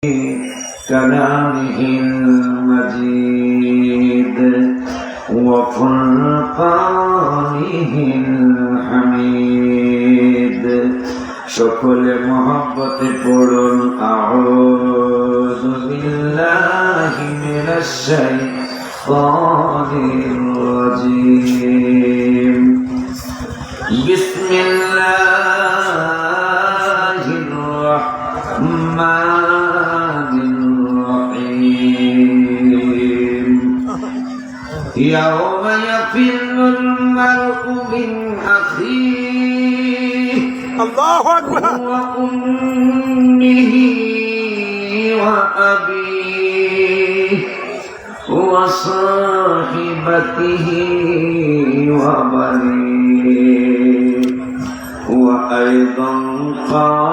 كلامه المجيد وفرقانه الحميد সকল মহব্বতে পড়ুন আউযু বিল্লাহি মিনাশ শাইতানির রাজীম বিসমিল্লাহির রাহমানির রহিম ইয়াওমা ইয়াফিরুল মার'উ মিন আখিহি الله أكبر وأمه وأبيه وصاحبته وبنيه وأيضا قال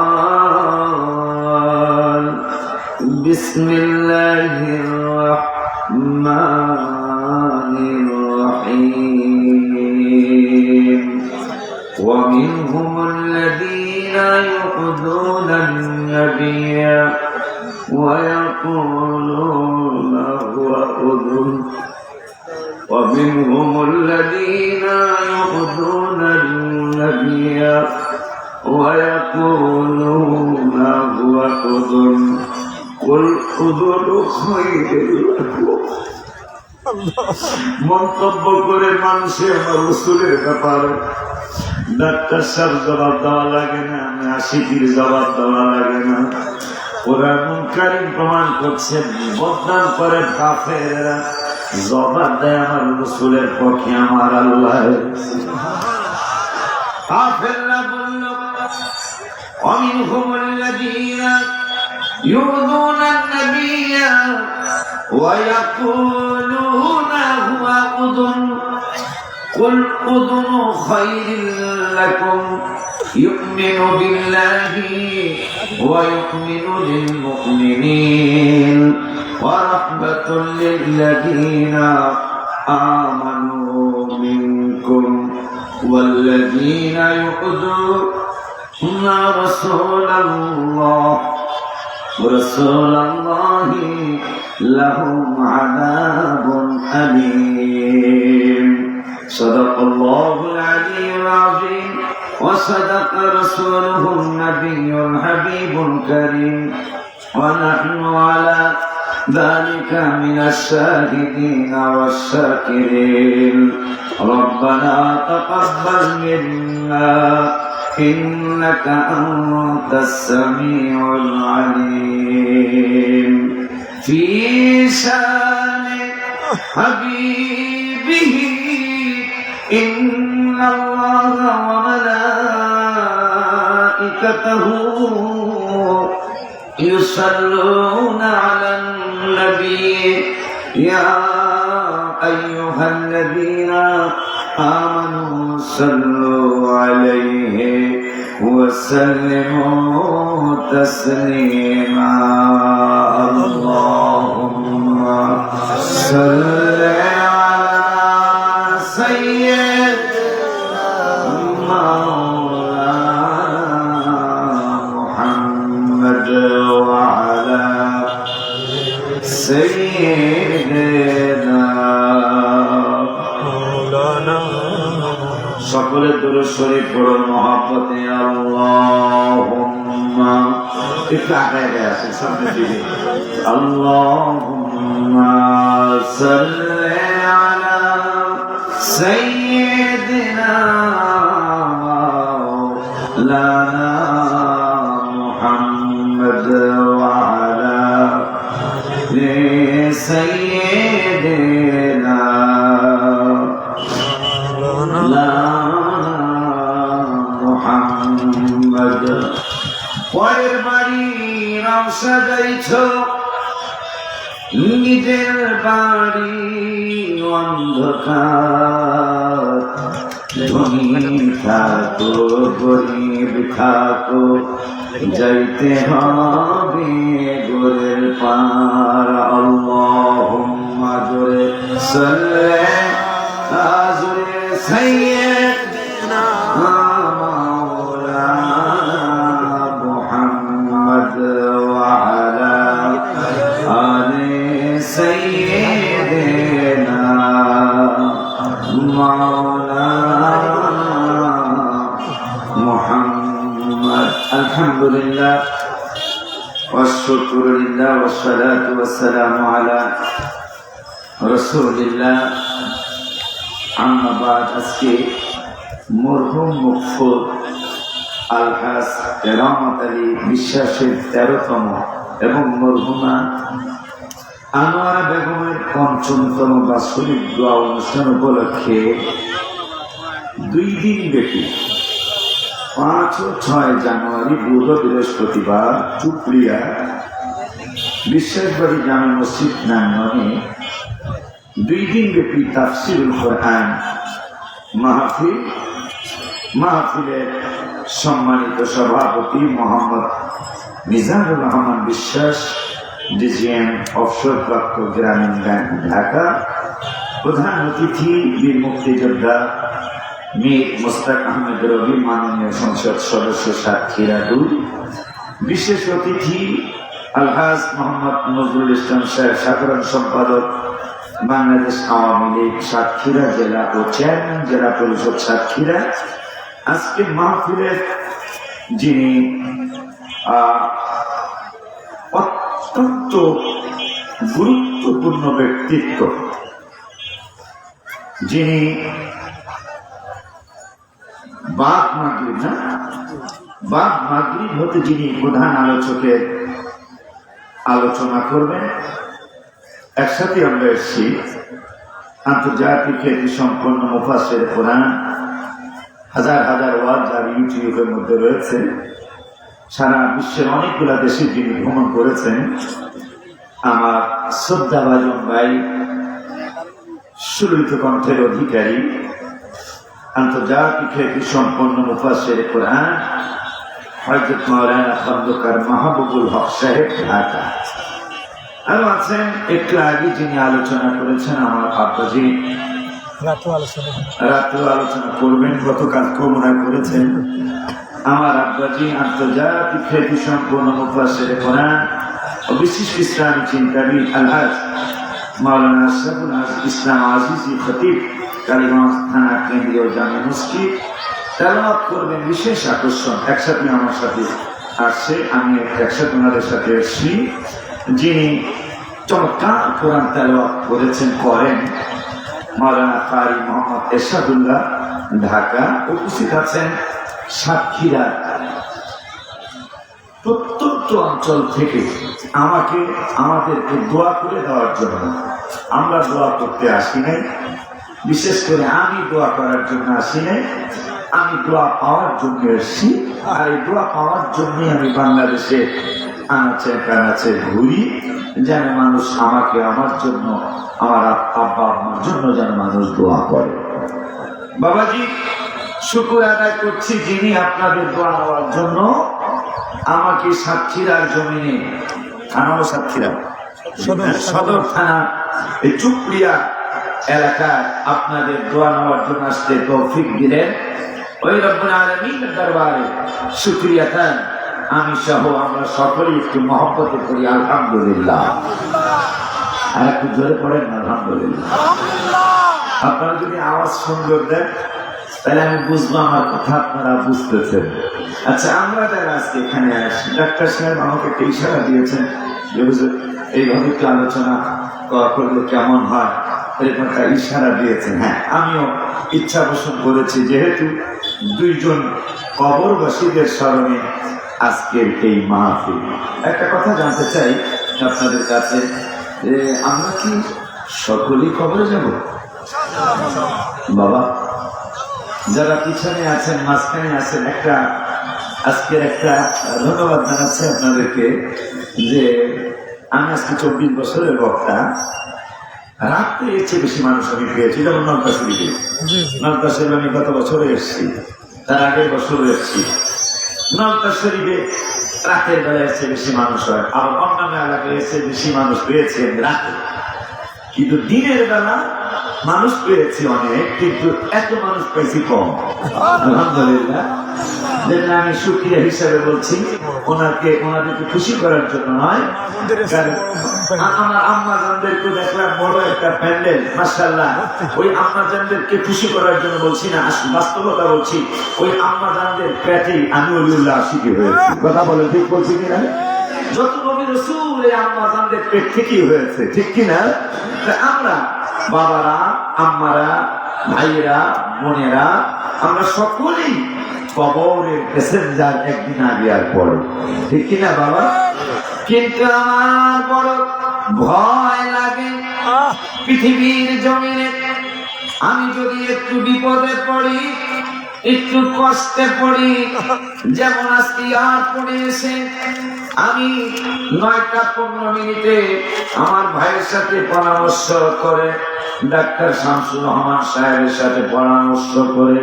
بسم الله الرحمن الرحيم ومنهم الذين يؤذون النبي ويقولون هو أذن ومنهم الذين يؤذون النبي ويقولون هو أذن قل أذن خير لكم মন্তব্য করে মানুষের রাসূলের ব্যাপারে ডাক্তার সাহেব জবাব দেওয়া লাগে না, আশিকির জবাব দেওয়া লাগে না। কোরআনুল কারীম প্রমাণ করছে বদনাম করে কাফেররা জবাব দেয় আমার রাসূলের পক্ষে আমার আল্লাহ। কাফেররা বলল ومنهم الذين يؤذون النبي ويقولون هو أذن قل أذن خير لكم يؤمن بالله ويؤمن للمؤمنين ورحمة للذين آمنوا منكم والذين يؤذون رسول الله لهم عذاب أليم صدق الله العلي العظيم وصدق رسوله النبي الحبيب الكريم ونحن على ذلك من الشاهدين والشاكرين ربنا تقبل منا إنك أنت السميع العليم في شان حبيبه إن الله وملائكته يصلون على النبي يا أيها الذين آمنوا صلوا عليه وسلموا تسليما اللهم صل على سيدنا مولانا محمد وعلى سيدنا সকলে দুরূদ শরীফ পড়ুন মহব্বতে আল্লাহুম্মা একটু আগে আসেন সামনে দিকে আল্লাহুম্মা সাল্লি আলা সাইয়্যিদিনা মাওলানা মুহাম্মদ ওয়া আলা সাইয়্যিদিনা পরের বাড়ি নাম সাজাইছ নিজের বাড়ি অন্ধকার ধনী থাকো গরিব থাকো যাইতে হবে গোরের পার আল্লাহুম্মা জোরে সাল্লি আজরে সাইয়্যিদিনা মাওলানা মুহাম্মদ ওয়া আলা الحمد لله والشكر لله والصلاة والسلام على رسول الله أما بعد আজকে মরহুম মুকফুর আলহাজ কেরামত আলী বিশ্বাসের 13তম এবং মরহুমা আনোয়ারা বেগমের ৫ম বাৎসরিক দোয়া অনুষ্ঠান উপলক্ষে 2 দিন ব্যাপী 5 ও 6 জানুয়ারি বুধ বৃহস্পতিবার চুপড়িয়া বিশ্বাসবাড়ি জামে মসজিদ প্রাঙ্গণে 2 দিন ব্যাপী তাফসিরুল কোরআন মাহফিলের সম্মানিত সভাপতি মোহাম্মদ মিজানুর রহমান বিশ্বাস, ডিজিএম অবসরপ্রাপ্ত গ্রামীণ ব্যাংক ঢাকা, প্রধান অতিথি বীর মুক্তিযোদ্ধা মীর মোস্তাক আহমেদ রবি, মাননীয় সংসদ সদস্য সাতক্ষীরা 2, বিশেষ অতিথি আলহাজ মোহাম্মদ নজরুল ইসলাম সাহেব, সাধারণ সম্পাদক বাংলাদেশ আওয়ামী লীগ সাতক্ষীরা জেলা ও চেয়ারম্যান জেলা পরিষদ সাতক্ষীরা। আজকে মাহফিলের যিনি অত্যন্ত গুরুত্বপূর্ণ ব্যক্তিত্ব, যিনি বাদ মাগরিব হতে যিনি প্রধান আলোচকের আলোচনা করবেন, একসাথে আমরা এসেছি। আন্তর্জাতিক খ্যাতি সম্পন্ন মুফাসসির কোরআন, হাজার হাজার ওয়াজ আর ইউটিউবের মধ্যে রয়েছে। সারা বিশ্বের অনেকগুলা দেশে যিনি ভ্রমণ করেছেন, আমার শ্রদ্ধাভাজন ভাই, সুললিত কণ্ঠের অধিকারী, আন্তর্জাতিক খ্যাতি সম্পন্ন মুফাসসির কোরআন হযরত মাওলানা খন্দকার মাহবুবুল হক সাহেব ঢাকা। আরো আছেন একটু আগে যিনি আলোচনা করেছেন আমার আব্বাজি, রাত্র আলোচনা করবেন, গতকাল মনে করেছেন আমার আব্বাজি, আন্তর্জাতিক খ্যাতি সম্পন্ন মুফাসসির কোরআন ও বিশিষ্ট ইসলামী চিন্তাবিদ আলহাজ মাওলানা আশরাফুল ইসলাম আজিজি খতিব, কালীগঞ্জ থানা কেন্দ্রীয় জামে মসজিদ। তেলাওয়াত করবেন বিশেষ আকর্ষণ, একসাথে আমার সাথে আসছে, আমি একসাথে ওনাদের সাথে এসেছি। যিনি চমৎকার কোরআন তেলাওয়াত করেন মাওলানা কারি মোহাম্মদ এরশাদুল্লাহ ঢাকা। উপস্থিত আছেন সাতক্ষীরা প্রত্যন্ত অঞ্চল থেকে আমাদেরকে দোয়া করে দেওয়ার জন্য। আমরা দোয়া করতে আসি নাই, বিশেষ করে আমি দোয়া করার জন্য আসি নাই, আমি দোয়া পাওয়ার জন্য এসেছি। আর এই দোয়া পাওয়ার জন্যই আমি বাংলাদেশে আনাচে কানাচে ঘুরি, যেন মানুষ আমাকে, আমার জন্য, আমার আব্বা আম্মার জন্য যেন মানুষ দোয়া করে। বাবাজি, শুকর আদায় করছি যিনি আপনাদের দোয়া নেওয়ার জন্য আমাকে সাতক্ষীরার জমিনে, থানাও সাতক্ষীরা সদর থানা এই চুপড়িয়া এলাকায় আপনাদের দোয়া নেওয়ার জন্য আসতে তৌফিক দিলেন। ওই রব্বুল আলামিনের দরবারে শুকরিয়া দেন। আমি সহ আমরা সকলেই একটু মহব্বতে করি আলহামদুলিল্লাহ। আর একটু জোরে পড়েন আলহামদুলিল্লাহ। আপনারা যদি আওয়াজ সুন্দর দেন তাহলে আমি বুঝবো আমার কথা আপনারা বুঝতেছেন। আচ্ছা, আমরা যারা আজকে এখানে আসি, ডাক্তার সাহেব আমাকে একটা ইশারা দিয়েছেন যে এইভাবে একটু আলোচনা করলে কেমন হয়, এরকম একটা ইশারা দিয়েছেন। হ্যাঁ, আমিও ইচ্ছা পোষণ করেছি, যেহেতু 2 জন কবরবাসীদের স্মরণে আজকের এই মাহফিল। একটা কথা জানতে চাই আপনাদের কাছে, যে আমরা কি সকলেই কবরে যাব? বাবা, যারা পিছনে আছেন, মাঝখানে আছেন, আজকের একটা ধন্যবাদ জানাচ্ছি আপনাদেরকে যে আমি আজকে 24 বছরের বক্তা। রাত্রে এর চেয়ে বেশি মানুষ আমি পেয়েছি, যেমন নলতা শরীফে। নলতা শরীফ আমি গত বছরে এসেছি, তার আগের বছরও এসেছি। নলতা শরীফে রাতের বেলা এসে বেশি মানুষ হয়, আর অন্যান্য এলাকায় এসে বেশি মানুষ পেয়েছি আমি রাতে। কিন্তু দিনের বেলা মানুষ পেয়েছি অনেক, কিন্তু এত মানুষ পেয়েছি কম। আলহামদুলিল্লাহ। যেটা আমি শুকরিয়া হিসাবে বলছি, ওনাদেরকে খুশি করার জন্য নয়। আমার আম্মাজানদেরকে দেখলাম বড় একটা প্যান্ডেল, মাশাআল্লাহ। ওই আম্মাজানদেরকে খুশি করার জন্য বলছি না, বাস্তবতা বলছি। ওই আম্মাজানদের পেটেই আমি ওলিউল্লাহ আশিকি হয়েছি। কথা বলে ঠিক বলছি কিনা? যত নবী রাসূল এই আম্মাজানদের পেট থেকেই হয়েছে, ঠিক কিনা? আমরা বাবারা, আম্মারা, ভাইয়েরা, বোনেরা, আমরা সকলেই কবরের প্যাসেঞ্জার একদিন আগে আর পরে, ঠিক কিনা বাবা? কিন্তু আমার বড় ভয় লাগে পৃথিবীর জমিনে আমি যদি একটু বিপদে পড়ি, একটু কষ্টে পড়ি, যেমন আজকে আর পড়েছে, আমি 9:15 আমার ভাইয়ের সাথে পরামর্শ করে, ডাক্তার শামসুর রহমান সাহেবের সাথে পরামর্শ করে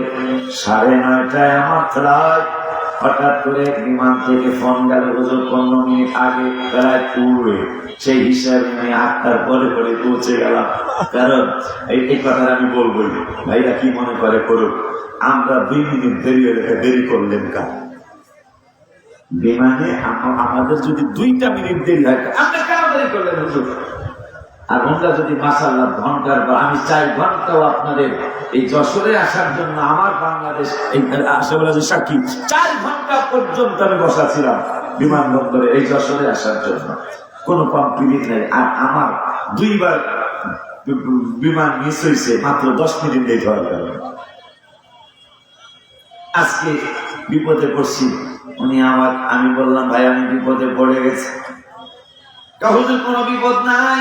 9:30 আমার ফ্লাইট। হঠাৎ করে বিমান থেকে ফোন গেল, হুজুর 15 মিনিট আগে ফ্লাইট উড়বে। সেই হিসাবে আমি 8টার পরে পৌঁছে গেলাম। কারণ এই কথা আমি বলবোই, ভাইরা কি মনে করে করুক, আমরা 2 মিনিট দেরি করলেন কার বিমানে? আমাদের যদি 2টা মিনিট দেরি হয়, আমরা কেন দেরি করলেন হুজুর? আর ওনারা যদি মাশাআল্লাহ ঘন্টার বা আমি 4 ঘন্টাও আপনাদের এই যশোরে আসার জন্য, আমার বাংলাদেশ এই আশেপাশে সাক্ষী, 4 ঘন্টা পর্যন্ত আমি বসা ছিলাম বিমানবন্দরে এই যশোরে আসার জন্য, কোনো কমপ্লিট নেই। আর আমার 2বার বিমান মিস হয়েছে মাত্র 10 মিনিট লেট হওয়ার কারণে। আজকে বিপদে পড়ছি, আমি বললাম ভাই আমি বিপদে পড়ে গেছি। হুজুর কোনো বিপদ নাই,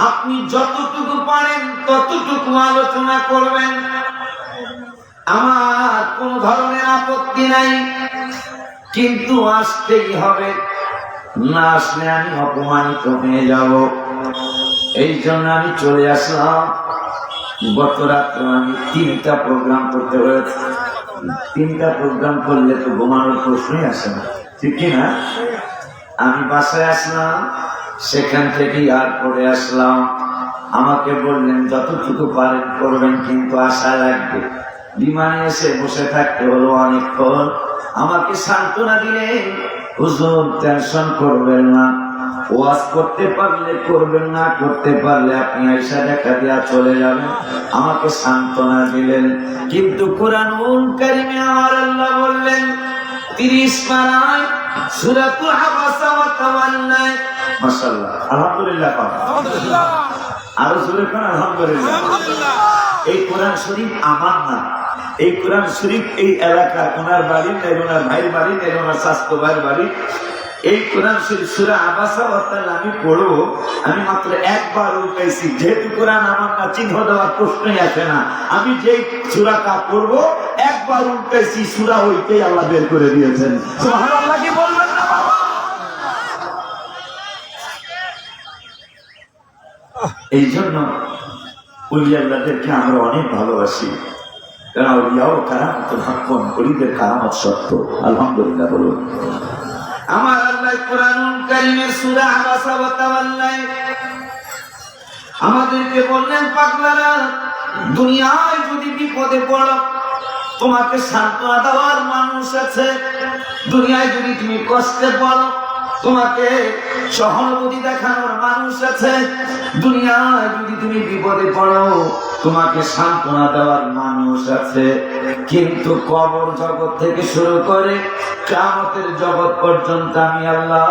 আপনি যতটুকু পারেন ততটুকু আলোচনা করবেন, আমার কোন ধরনের আপত্তি নাই, কিন্তু আসতেই হবে, না আসলে আমি অপমানিত হয়ে যাব। এই জন্য আমি চলে আসলাম। গত রাত্রে আমি 3টা প্রোগ্রাম করতে হয়েছে। 3টা প্রোগ্রাম করলে তো ঘুমানোর প্রশ্নই আসে না, ঠিক কিনা? আমি বাসায় আসলাম, সেখান থেকে এয়ারপোর্টে আসলাম। আমাকে বললেন যতটুকু পারেন করবেন, কিন্তু আশা লাগবে। বিমানে এসে বসে থাকতে হলো অনেকক্ষণ। আমাকে সান্ত্বনা দিলেন, হুজুর টেনশন করবেন না, ওয়াজ করতে পারলে করবেন, না করতে পারলে আপনি আয়েশা দেখা দিয়া চলে যাবেন। আমাকে সান্ত্বনা দিলেন। কিন্তু কোরআনুল কারীমে আমার আল্লাহ বললেন 30 পারায় সূরাতুল আবাসা ওয়া তাওয়াল্লা। মাশাআল্লাহ, আলহামদুলিল্লাহ, আলহামদুলিল্লাহ, আরো জোরে কোন আলহামদুলিল্লাহ। এই কোরআন শরীফ আমার না, এই কোরআন শরীফ এই এলাকার ওনার বাড়ি, ওনার ভাইয়ের বাড়ি, ওনার স্বাস্থ্য ভাইয়ের বাড়ি। এই কোরআন শরীফ সূরা আবাসা ওয়া তাওয়াল্লা আমি পড়বো, আমি মাত্র 1বার উল্টাইছি। যেহেতু কোরআন আমার না, চিহ্ন দেওয়ার প্রশ্নই আসে না। আমি যেই সূরাটা পড়বো 1বার উল্টাইছি, সূরা ওইটাই আল্লাহ বের করে দিয়েছেন। সুবহানাল্লাহ, কি বলবেন না বাবা? এই জন্য ওলিয়াদেরকে আমরা অনেক ভালোবাসি, কারণ ওলিয়াও কারামত হাক্কুন, ওলিদের কারামত সত্য। আলহামদুলিল্লাহ বলুন। আমার আল্লাহ কোরআনুল কারীমের সূরা আবাসা ওয়া তাওয়াল্লা আমাদেরকে বললেন, পাগলারা, দুনিয়ায় যদি বিপদে পড়ো তোমাকে সান্ত্বনা দেওয়ার মানুষ আছে। দুনিয়ায় যদি তুমি কষ্টে পড়ো তোমাকে সহানুভূতি দেখানোর মানুষ আছে। দুনিয়ায় যদি তুমি বিপদে পড়ো তোমাকে সান্ত্বনা দেওয়ার মানুষ আছে। কিন্তু কবর জগৎ থেকে শুরু করে কিয়ামতের জগৎ পর্যন্ত আমি আল্লাহ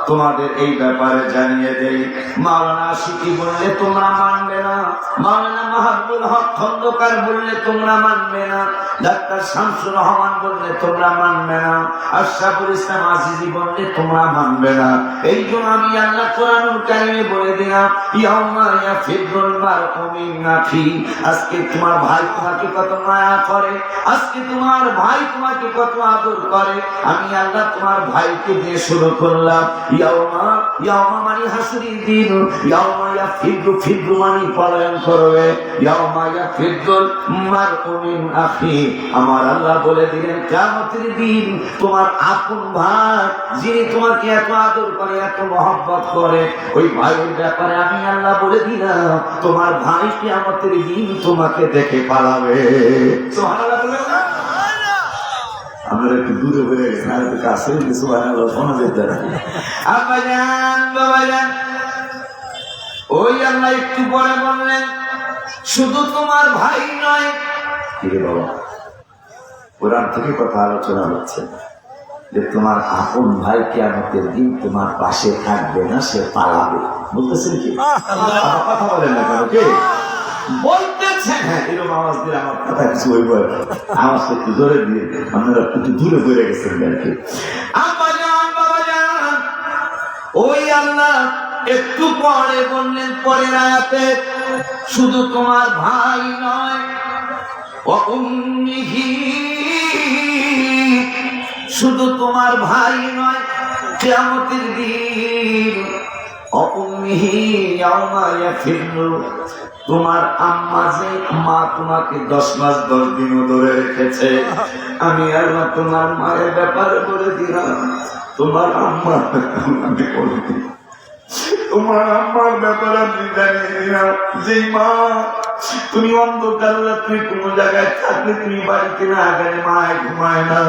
তোমাদের এই ব্যাপারে জানিয়ে দেই। মাওলানা আশিকি বললে তোমরা মানবে না, মাওলানা মাহবুবুল হক খন্দকার বললে তোমরা মানবে না, ডাক্তার শামসুর রহমান বললে তোমরা মানবে না, আশরাফুল ইসলাম আজিজি বললে তোমরা মানবে না। এই জন্য আমি আল্লাহ কোরআনুল কারীমে বলে দিলাম, ইয়াউমা ইয়াফিরুল মারউ মিন আখি। আজকে তোমার ভাই তোমাকে কত মায়া করে, আজকে তোমার ভাই তোমাকে কত আদর করে। আমি আল্লাহ তোমার ভাইকে দিয়ে শুরু করলাম। ইয়াউমা মানে হাসরের দিন, ইয়াউমা ইয়াফিরু মানে পলায়ন করবে, ইয়াউমা ইয়াফিরুল মারউ মিন আখি। আমার আল্লাহ বলে দিলেন কিয়ামতের দিন তোমার আপন ভাই যিনি তোমাকে এত আদর করে, এত মহব্বত করে, ওই ভাইয়ের ব্যাপারে আমি আল্লাহ বলে দিলাম তোমার ভাই কিয়ামতের দিন তোমাকে দেখে পালাবে। সুবহানাল্লাহ বলেন না? আমরা একটু দূরে হয়ে গেছি, আর একটু কাছে কিছু শোনা যেতে আব্বাজান বাবাজান, ওই আল্লাহ একটু পরে বললেন শুধু তোমার ভাই নয়। কিরে বাবা, কোরআন থেকে কথা আলোচনা হচ্ছে যে তোমার আপন ভাই কিয়ামতের দিন তোমার পাশে থাকবে না, সে পালাবে। বলতেছেন কি? কথা বলেন না কেন? কে বলতেছেন? হ্যাঁ, এরকম আওয়াজ দিলে আমার কথা কিছু হইব। আওয়াজটা একটু জোরে দিয়ে আপনারা একটু দূরে বেড়ে গেছেন আর কি। আব্বাজান বাবাজান, ওই আল্লাহ একটু পরে বললেন পরের আয়াতে শুধু তোমার ভাই নয়, উম্মিহি, শুধু তোমার ভাই নয়, কিয়ামতের দিন উম্মিহি ইয়াওমা ইয়াফিরু, তোমার আম্মা যে মা তোমাকে 10 মাস 10 দিনও ধরে রেখেছে, আমি আল্লাহ তোমার মায়ের ব্যাপারে বলে দিলাম, তোমার আম্মা আমি বলে দিই, তোমার আম্মার ব্যাপারে আমি জানিয়ে দিলাম, যে মা তুমি অন্ধকার রাত্রে কোন জায়গায় থাকলে তুমি বাড়িতে না গেলে মায় ঘুমায় না,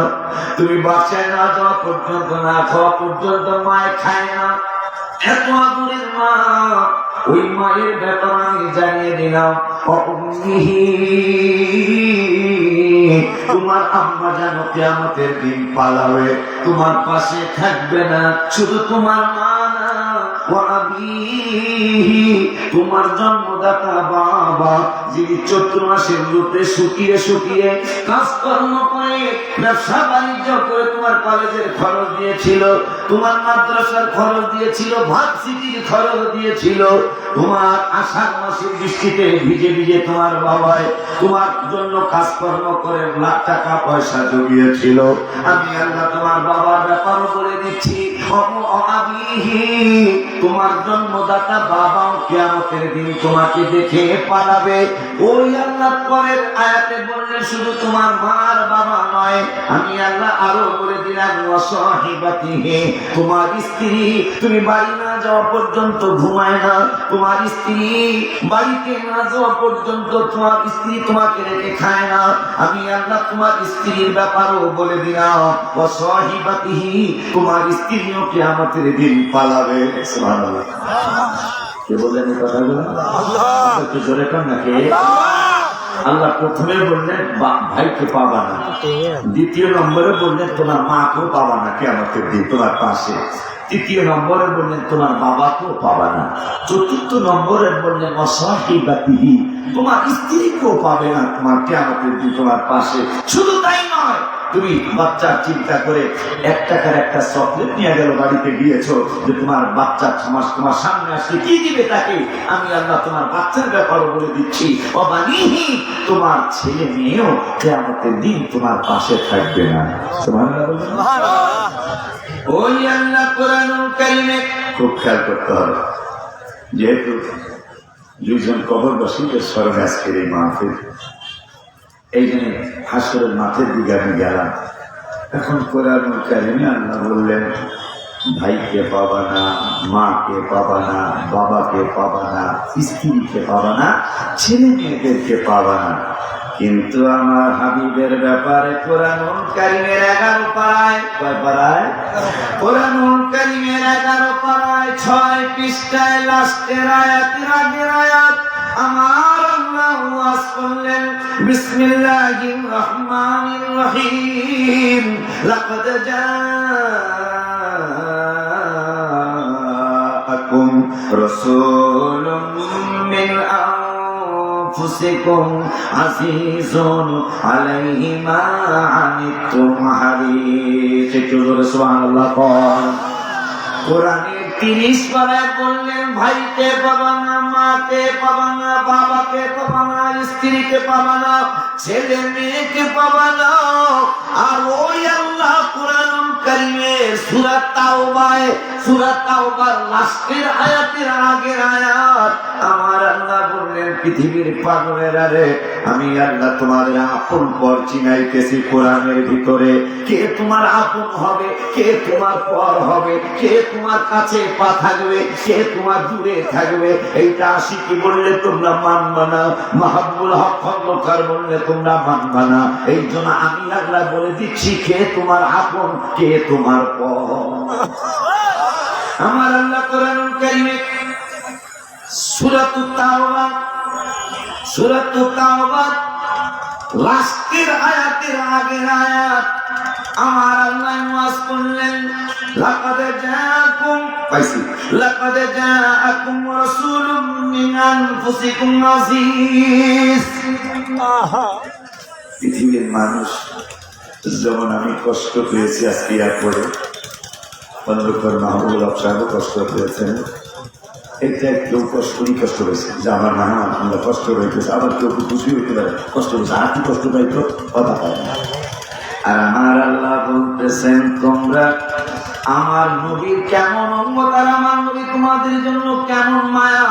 তুমি বাসায় না যাওয়া পর্যন্ত, না খাওয়া পর্যন্ত মায় খায় না, এত আদরের মা, ওই মায়ের ব্যাপার আমি জানিয়ে দিলাম। তোমার আম্মা যেন কিয়ামতের দিন পালাবে, তোমার পাশে থাকবে না, শুধু তোমার মা না, তোমার জন্মদাতা বাবা, যিনি চৈত্র মাসের রূপে শুকিয়ে শুকিয়ে কাজকর্ম করে ব্যবসা বাণিজ্য করে তোমার কলেজের খরচ দিয়েছিল, তোমার মাদ্রাসার খরচ দিয়েছিল, ভার্সিটির খরচ দিয়েছিল, তোমার আষাঢ় মাসের বৃষ্টিতে ভিজে ভিজে তোমার বাবায় তোমার জন্য কাজকর্ম করে লাখ টাকা পয়সা জমিয়েছিল, আমি আল্লাহ তোমার বাবার ব্যাপারও বলে দিচ্ছি, তোমার জন্মদাতা বাবাও কিয়ামতের দিন তোমাকে দেখে পালাবে। ওই আল্লাহ পরের আয়াতে বললেন শুধু তোমার মার বাবা নয়, আমি আল্লাহ আরো বলে দিলাম ওয়াসাহিবাতিহি, তোমার স্ত্রী, তুমি বাড়ি না যাওয়া পর্যন্ত ঘুমায় না, তোমার স্ত্রী বাড়িতে না যাওয়া পর্যন্ত তোমার স্ত্রী তোমাকে রেখে খায় না, আমি আল্লাহ তোমার স্ত্রীর ব্যাপারও বলে দিলাম ওয়াসাহিবাতিহি, তোমার স্ত্রীও কিয়ামতের দিন পালাবে। সুবহানাল্লাহ। কে বলেন এই কথাগুলো? একটু জোরে কর না। কে? আল্লাহ প্রথমে বললেন ভাইকে পাবা না, দ্বিতীয় নম্বরে বললেন তোমার মাকেও পাবা না কিয়ামতের দিন তোমার পাশে, তৃতীয় নম্বরে বললেন তোমার বাবাকেও পাবা না, চতুর্থ নম্বরে বললেন অসাহিবাতিহি, তোমার স্ত্রীকেও পাবে না তোমার কিয়ামতের দিন তোমার পাশে। শুধু তাই নয়, তুমি বাচ্চার চিন্তা করে 1 টাকার একটা চকলেট নিয়ে গেল, বাড়িতে গিয়েছো, যে তোমার বাচ্চা 6 মাস তোমার সামনে আসলে কি দিবে তাকে, আমি আল্লাহ তোমার বাচ্চার ব্যাপারও বলে দিচ্ছি, অবানিহি, তোমার ছেলে মেয়েও কিয়ামতের দিন তোমার পাশে থাকবে না। সুবহানাল্লাহ। ওই আল্লাহ কোরআনুল কারীমে খুব খেয়াল করতে হবে, যেহেতু 2 জন কবরবাসীদের স্মরণে আজকের এই মাহফিল, এই জন্য হাসরের মাঠের দিকে আমি গেলাম। এখন কোরআনুল কারীমে আল্লাহ বললেন ভাইকে পাবা না, মাকে পাবা না, বাবাকে পাবা না, স্ত্রীকে পাবা না, ছেলে মেয়েদেরকে পাবা না, কিন্তু আমার হাবিবের ব্যাপারে কোরআনুল কারীমের 11 পারায়, কয় পারায়? কোরআনুল কারীমের 11 পারায় 6 পৃষ্ঠায় লাস্টের আয়াতের আগের আয়াত আমার আল্লাহ ওয়াজ করলেন, বিসমিল্লাহির রহমানির রহিম, লাকাদ জাআকুম রাসূলুম মিন আনফুসিকুম আজিজুন আলাইহি মা আনিতুম হারিস। সুবহানাল্লাহ। কোরআনের 30 পারায় বললেন ভাইকে পাবা না, মাকে পাবা না, বাবাকে পাবা না, স্ত্রীকে পাবা না, ছেলে মেয়েকে পাবা না। আর ওই আল্লাহ কোরআনুল কারীমের সূরা তাওবায় সূরা তাওবার লাস্টের আয়াতের আগের আয়াত আমার আল্লাহ বললেন পৃথিবীর পাগলেরা রে আমি আল্লাহ তোমাদের আপন পর চিনাইতেছি কোরআনের ভিতরে কে তোমার আপন হবে কে তোমার পর হবে কে তোমার কাছে পা থাকবে কে তোমার দূরে থাকবে এইটা আশিকি বললে তোমরা মানবা না মাহবুবুল হক খন্দকার বললে তোমরা মানবা না এই জন্য আমি আল্লাহ বলে দিচ্ছি কে তোমার আপন কে তোমার পর আমার আল্লাহ কোরআনুল কারীমে সূরাতুত তাওবা লাস্টের আয়াতের আগের আয়াত আমার আল্লাহ ওয়াজ করলেন লাকাদ জাআকুম রাসূলুম মিন আনফুসিকুম আযীজ পৃথিবীর মানুষ যেমন আমি কষ্ট পেয়েছি আজকে এরপরে খন্দকার মাহবুবুল হক সাহেব কষ্ট পেয়েছেন এটা কেউ কষ্ট পেয়েছে যে আমার না আমরা কষ্ট হইতেছে আবার কেউ খুশি হইতে পারে কষ্ট হয়েছে আর কি কষ্ট পাইতো কথা পায় না আর আমার আল্লাহ বলতেছেন তোমরা আমার নবীর কেমন উম্মত আর আমার নবী তোমাদের জন্য কেমন মায়া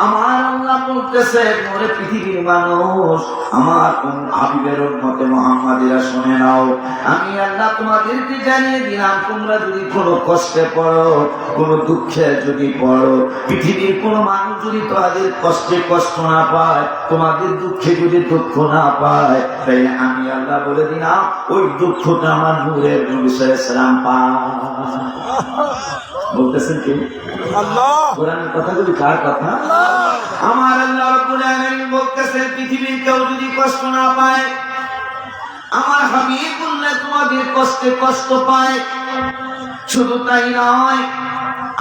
আমার আল্লাহ বলতেছে ওরে পৃথিবীর মানুষ আমার হাবিবের উম্মতে মুহাম্মাদিরা শুনে নাও আমি আল্লাহ তোমাদেরকে জানিয়ে দিলাম তোমরা যদি কোনো কষ্টে পড়ো কোনো দুঃখে যদি পড়ো পৃথিবীর কোনো মানুষ যদি তোমাদের কষ্টে কষ্ট না পায় তোমাদের দুঃখে যদি দুঃখ না পায় তাই আমি আল্লাহ বলে দিলাম ওই দুঃখটা আমার নূরের নবী সাল্লাল্লাহু আলাইহি ওয়াসাল্লাম পায় বলতেছেন কি আল্লাহ কোরআনের কথাগুলি কার কথা আমার আল্লাহ রাব্বুল আলামিন বলতেছেন পৃথিবীর কেউ যদি কষ্ট না পায় আমার হাবিবুল্লাহ তোমাদের কষ্টে কষ্ট পায় শুধু তাই নয়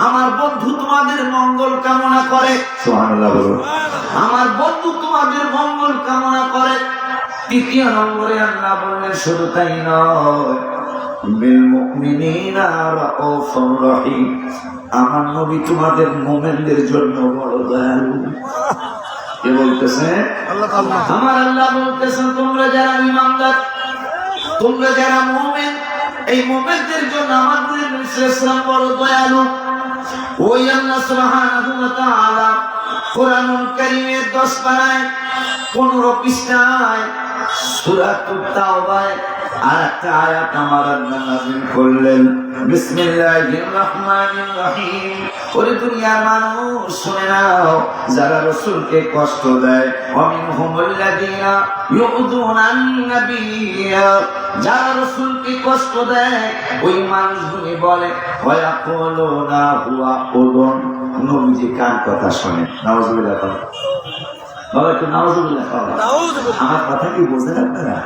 আমার বন্ধু তোমাদের মঙ্গল কামনা করে সুবহানাল্লাহ বলুন আমার বন্ধু তোমাদের মঙ্গল কামনা করে তৃতীয় নম্বরে আল্লাহ বললেন শুধু তাই নয় বিলমুমিনিনা রাউফুর রহিম আমার নবী তোমাদের মুমিনদের জন্য বড় দয়ালু কে বলতেছে আল্লাহ আমার আল্লাহ বলতেছেন তোমরা যারা ঈমানদার তোমরা যারা মুমিন এই মুমিনদের জন্য আমার নবী সাল্লাল্লাহু বড় দয়ালু ওই আল্লাহ সুবহানাহু ওয়া তাআলা কোরআনুল কারীমের 10 পারায় 15 পৃষ্ঠায় সূরাতুত তাওবায় আর একটা আয়াত আমার আল্লাহ নাযিল করলেন বিসমিল্লাহির রহমানির রহিম ওরে দুনিয়ার মানুষ শুনে নাও যারা রাসূলকে কষ্ট দেয় ওয়ামিনহুমুল্লাযীনা ইউযুনান নাবিয়্যা যারা রাসূলকে কষ্ট দেয় ওই মানুষগুলি বলে ওয়ায়াকুলুনা হুয়া উযুন নবীজি কান কথা শুনে নাউযুবিল্লাহ বাবা একটু নাউযুবিল্লাহ আমার কথা কি বুঝেন আপনারা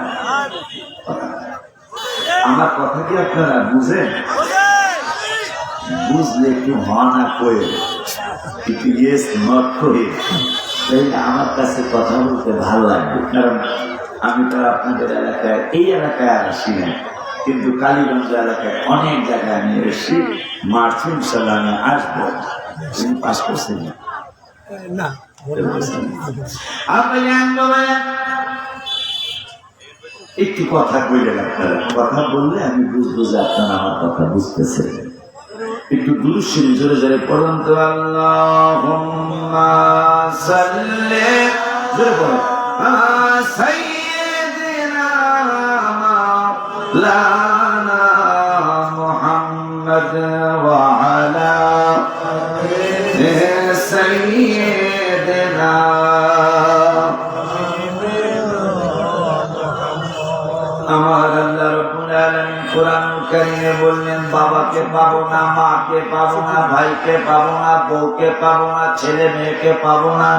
আমার কথা কি আপনারা বুঝেন বুঝলে একটু না করে একটু ইয়েস নট করে তাইলে আমার কাছে কথা বলতে ভালো লাগবে কারণ আমি তো আপনাদের এলাকায় এই এলাকায় আর আসি না কিন্তু কালীগঞ্জ এলাকায় অনেক জায়গায় আমি এসেছি মার্চ ইনশাল্লাহ আমি আসবো তিনি পাস করছেন না একটু কথা বললেন আপনারা কথা বললে আমি বুঝবো যে আপনারা আমার কথা বুঝতেছেন একটু দুরূদ শরীফ জোরে জোরে পড়ুন তো আল্লাহুম্মা সাল্লি জোরে পড়ুন সাইয়্যিদিনা মাওলানা মুহাম্মদ ওয়া আলা সাইয়্যিদিনা আমার আল্লাহ রাব্বুল আলামিন কোরআনুল কারীমে বললেন বাবাকে পাবো না মাকে পাবো না ভাইকে পাবো না বউকে পাবো না ছেলে মেয়েকে পাবো না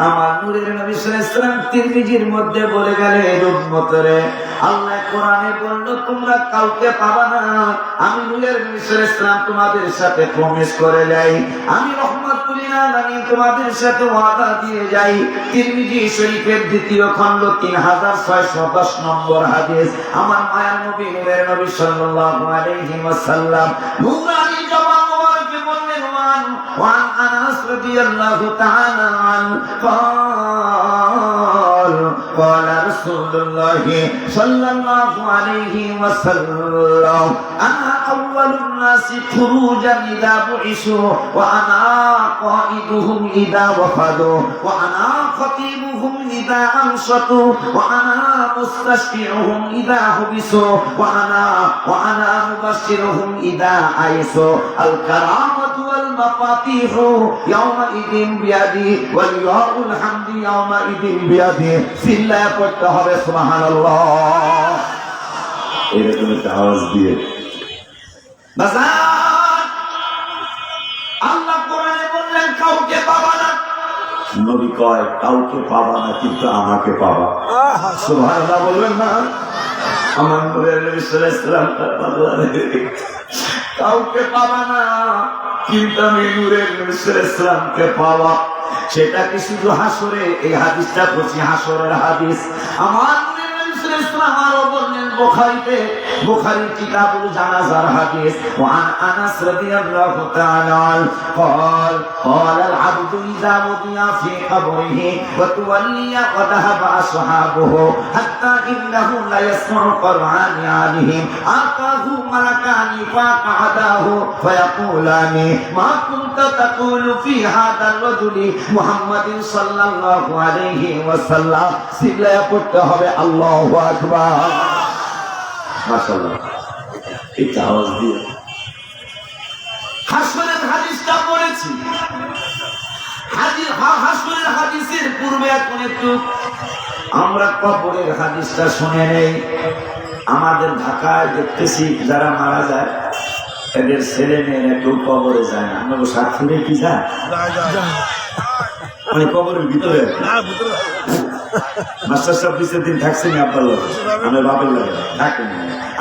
আমার নূরের নবী সাল্লাল্লাহু আলাইহি ওয়াসাল্লাম তিরমিজির মধ্যে বলে গেলেন উম্মতরে আল্লাহ কোরআনে বলল তোমরা কাউকে পাবা না আমি নূরের নবী সাল্লাল্লাহু আলাইহি ওয়াসাল্লাম তোমাদের সাথে প্রমিস করে যাই আমি রহমাতুল লিল আলামিন তোমাদের সাথে ওয়াদা দিয়ে যাই তিরমিজি শরীফের দ্বিতীয় খণ্ড 3610 নম্বর হাদিস আমার মায়ার নবী নূরের নবী সাল্লাল্লাহু আলাইহি ওয়াসাল্লাম নূরানি জবান মোবারকে বললেন ওয়ান আনাস রাদিয়াল্লাহু তাআলা আন قال رسول الله صلى الله عليه وسلم أنا الناس خروجا إذا بعثوا وأنا قائدهم إذا وفدوا وأنا خطيبهم إذا أنصتوا وأنا مستشفعهم إذا حبسوا وأنا مبشرهم إذا عيسوا الكرامة والمفاتيح يومئذ بيدي ولواء الحمد يومئذ بيدي সিল্লা করতে হবে সুবহানাল্লাহ। এরকম একটা আওয়াজ দিয়ে আল্লাহ কোরআনে বললেন কাউকে পাবা না, নবী কয় কাউকে পাবা না কিন্তু আমাকে পাবা। সুবহানাল্লাহ বলবেন না? আমার নবী সাল্লাল্লাহু আলাইহি ওয়াসাল্লাম কাউকে পাবা না কিন্তু আমি নূরের নবী সাল্লাল্লাহু আলাইহি ওয়াসাল্লামকে পাবা। সেটা কি শুধু হাসরে? এই হাদিসটা বলছি হাসরের হাদিস। আমার নবী সাল্লাল্লাহু আলাইহি ওয়াসাল্লাম আরো বললেন বুখারীতে, বুখারীর কিতাবুল জানাজার হাদিস ওয়ান আনাস রাদিয়াল্লাহু তাআলা قال قال العبد إذا وضع في قبره وتولي وذهب أصحابه حتى إنه لا يسمع قرآن عليهم آتاه ملكان فقعداه فيقولان ما كنت تقول في هذا الرجل محمد صلى الله عليه وسلم সিলা পড়তে হবে আল্লাহু আকবার। মাশাআল্লাহ এটা আওয়াজ দিয়ে হাসরের হাদিসটা পড়েছি। হাসরের হাদিসের পূর্বে এখন একটু আমরা কবরের হাদিসটা শুনে নেই। আমাদের ঢাকায় দেখতেছি যারা মারা যায় এদের ছেলে মেয়েরা কেউ কবরে যায় না। আমরা সাক্ষীরে কি যায় মানে কবরের ভিতরে মাস্টার সাহেব ২ দিন থাকছেন আব্বার লাগে, আমার বাবার লাগে থাকেন।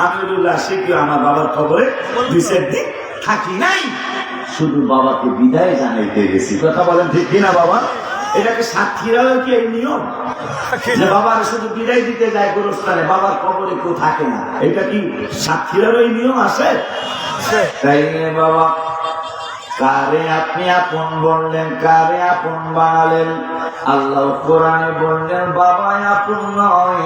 আমি আসি কি আমার বাবার খবরে ২-৪ দিন থাকি নাই, শুধু বাবাকে বিদায় জানাইতে গেছি। কথা বলেন ঠিক কিনা বাবা? এটাকে সাক্ষীরাও কি এই নিয়ম যে বাবার শুধু বিদায় দিতে যায় গোরস্থানে, বাবার কবরে কেউ থাকে না? এটা কি সাক্ষীরাও এই নিয়ম আছে? তাই বাবা কারে আপনি আপন বললেন, কারে আপন বানালেন? আল্লাহ কোরআনে বললেন বাবা আপন নয়,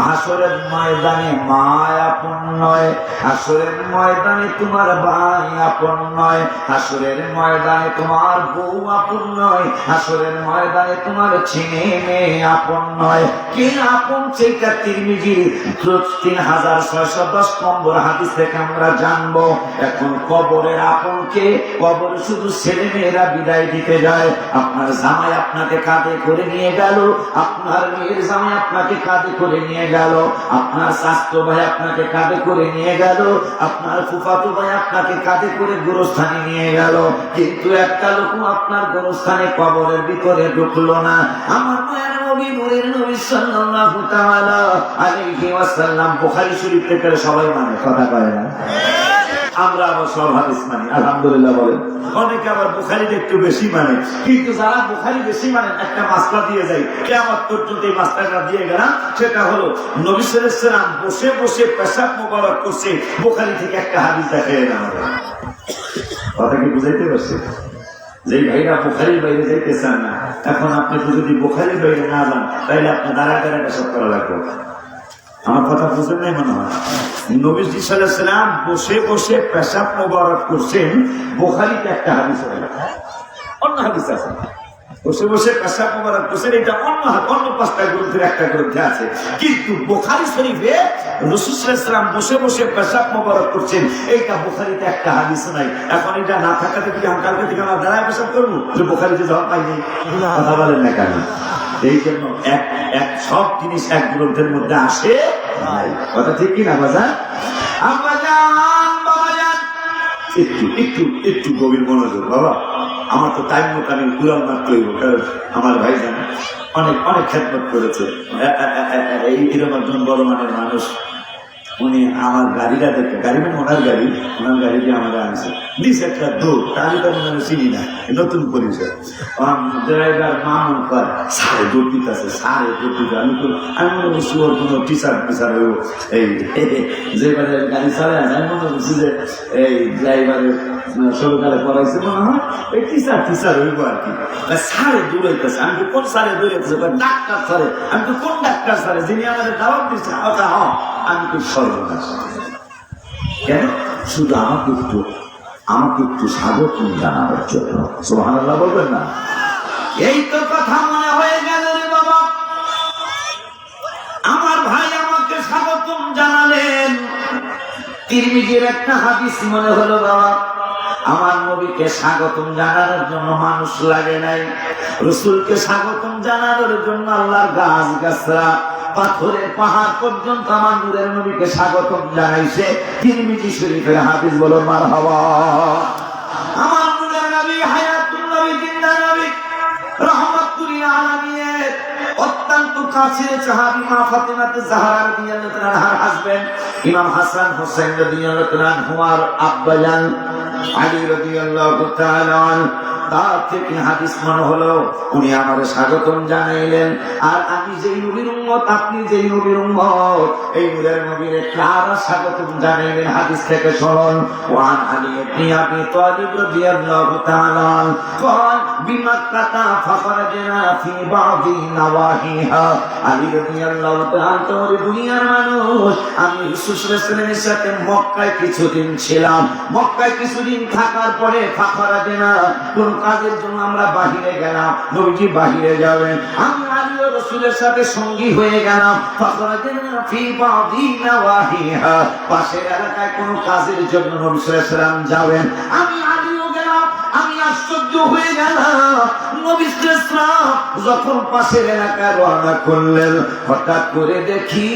হাসরের ময়দানে মা আপন নয়, হাসরের ময়দানে তোমার ভাই আপন নয়, হাসরের ময়দানে তোমার বউ আপন নয়, হাসরের ময়দানে তোমার ছেলে মেয়ে আপন নয়। কে আপন সেটা তিরমিজি 3610 নম্বর হাদিস থেকে আমরা জানবো। এখন কবরের আপন কে? কবরে শুধু ছেলে মেয়েরা বিদায় দিতে যায়। আপনার জামাই আপনাকে কাঁধে করে নিয়ে গেল, আপনার মেয়ের জামাই আপনাকে কাঁধে করে নিয়ে গেল, আপনার স্বাস্থ্য ভাই আপনাকে কাঁধে করে নিয়ে গেল, আপনার ফুফাতো ভাই আপনাকে কাঁধে করে গোরস্থানে নিয়ে গেল, কিন্তু একটা লোক আপনার গোরস্থানে কবরের ভিতরে ঢুকলো না। আমার মায়ের নবী নূরের নবী সাল্লাল্লাহু তাআলা আলাইহি ওয়াসাল্লাম বুখারী শরীফ থেকে সবাই মানে কথা কয় না, আমরা আবার সব হাদিস মানি আলহামদুলিল্লাহ বলেন। অনেকে আবার বুখারীতে একটু বেশি মানে, কিন্তু যারা বুখারী বেশি মানেন একটা মাসলা দিয়ে যায় কিয়ামত পর্যন্ত। এই মাসলাটা দিয়ে গেলাম, সেটা হলো নবী সাল্লাল্লাহু আলাইহি ওয়াসাল্লাম বসে বসে পেশাব মোবারক করছে। বুখারী থেকে একটা হাদিস দেখায় না, কথা কি বুঝাইতে পারছে? যে ভাইরা বুখারীর বাইরে যাইতে চান না, এখন আপনি যদি বুখারীর বাইরে না যান তাহলে আপনি দাঁড়ায় দাঁড়ায় পেশাব করা লাগবে। আমার কথা বুঝেন নাই মনে হয়? নবীজি সাল্লাল্লাহু আলাইহি ওয়াসাল্লাম বসে বসে পেশাব মোবারক করছেন। বুখারীতে একটা হাদিস আছে, অন্য হাদিস আছে বসে বসে পেশাব মোবারক করছেন, এটা অন্য 5টা গ্রন্থের একটা গ্রন্থে আছে। কিন্তু বুখারী শরীফে রাসূল সাল্লাল্লাহু আলাইহি ওয়াসাল্লাম বসে বসে পেশাব মোবারক করছেন, এইটা বুখারীতে একটা হাদিস নাই। এখন এটা না থাকাতে কি আমি কালকে থেকে আমরা দাঁড়ায় পেশাব করবো? যে বুখারীতে জবাব পাইনি, কথা বলেন না কেন? এই জন্য এক সব জিনিস এক গ্রন্থের মধ্যে আসে নাই, কথা ঠিক কিনা বাজার? একটু একটু একটু গভীর মনোযোগ বাবা। আমার তো টাইম মতো আমি কুরআন মারতে হইব, কারণ আমার ভাই জানে অনেক অনেক খেদমত করেছে। এরকম একজন বড় মানের মানুষ, উনি আমার গাড়িটা দেখে, গাড়ি মানে ওনার গাড়ি দিয়ে আমাকে আনছে, দিছে একটা দৌড়, তাহলে তো আমি চিনি না, নতুন পরিচয়। ড্রাইভার মামুন কর সারে দৌড় দিতেছে, সারে দৌড় দিতে। আমি মনে করছি ওর কোনো টিচার হইব, এই যেবারে গাড়ি চালায় আছে, আমি মনে করছি যে এই ড্রাইভারের সরকারে পড়াইছে মনে হয়, এই টিচার হইব আর কি। সারে দৌড়াইতেছে, আমি তো কোন সারে দৌড়াইতেছে? ডাক্তার সারে। আমি তো কোন ডাক্তার সারে? যিনি আমাদের দাওয়াত দিচ্ছে। আমি তো সর্বনাশ। কেন? শুধু আমাকে একটু স্বাগত জানানোর জন্য। সুবহানাল্লাহ বলবেন না? এই তো কথা মনে হয়ে গেল রে বাবা। আমার ভাই আমাকে স্বাগতম জানালেন। তিরমিজির একটা হাদিস মনে হলো বাবা, আমার নবীকে স্বাগতম জানানোর জন্য মানুষ লাগে নাই, রসুলকে স্বাগতম জানানোর জন্য আল্লাহর গাছ গাছরা পাথরের পাহাড় পর্যন্ত আমার নূরের নবীকে স্বাগতম জানাইছে। তিরমিজি শরীফের হাদিস, বলো মারহাবা। আমার নূরের নবী হায়াতুল নবী, জিন্দা নবী, রাহমাতুল আলামিন, অত্যন্ত কাছের সাহাবী মা ফাতেমা জাহরা রাদিয়াল্লাহু তাআলার হাজবেন্ড ইমাম হাসান হোসেন রাদিয়াল্লাহু তাআলা হুয়ার আব্বাজান আলী রাদিয়াল্লাহু তাআলা তার থেকে হাদিস মনে হলো উনি আমারে স্বাগতম জানাইলেন। আর আমি যেই নবীর উম্মত, আপনি যেই নবীর উম্মত, এই নূরের নবীর কারা স্বাগতম জানাইলেন হাদিস থেকে শুনুন। ওয়ান আলী ইবনে আবি তালিব রাদিয়াল্লাহু তাআলা قال بمكة فخرجنا في بعض نواحيها। আলী রাদিয়াল্লাহু তাআলা দুনিয়ার মানুষ, আমি রাসূল সাল্লাল্লাহু আলাইহি ওয়াসাল্লামের সাথে মক্কায় কিছুদিন ছিলাম। মক্কায় কিছুদিন থাকার পরে ফাখরাজনা, কোন কাজের জন্য আমরা বাহিরে গেলাম, নবীজি বাহিরে যাবেন, আমি আলী ও রাসূলের সাথে সঙ্গী হয়ে গেলাম। ফাখরাজনা ফি বাদি নওয়াহিহা, পাশের এলাকায় কোন কাজের জন্য নবী সাল্লাল্লাহু আলাইহি ওয়াসাল্লাম যাবেন, আমি আলীও গেলাম। আমি আশ্চর্য হয়ে গেলাম, নবী সাল্লাল্লাহু আলাইহি ওয়াসাল্লাম যখন পাশের এলাকায় রওনা করলেন, হঠাৎ করে দেখি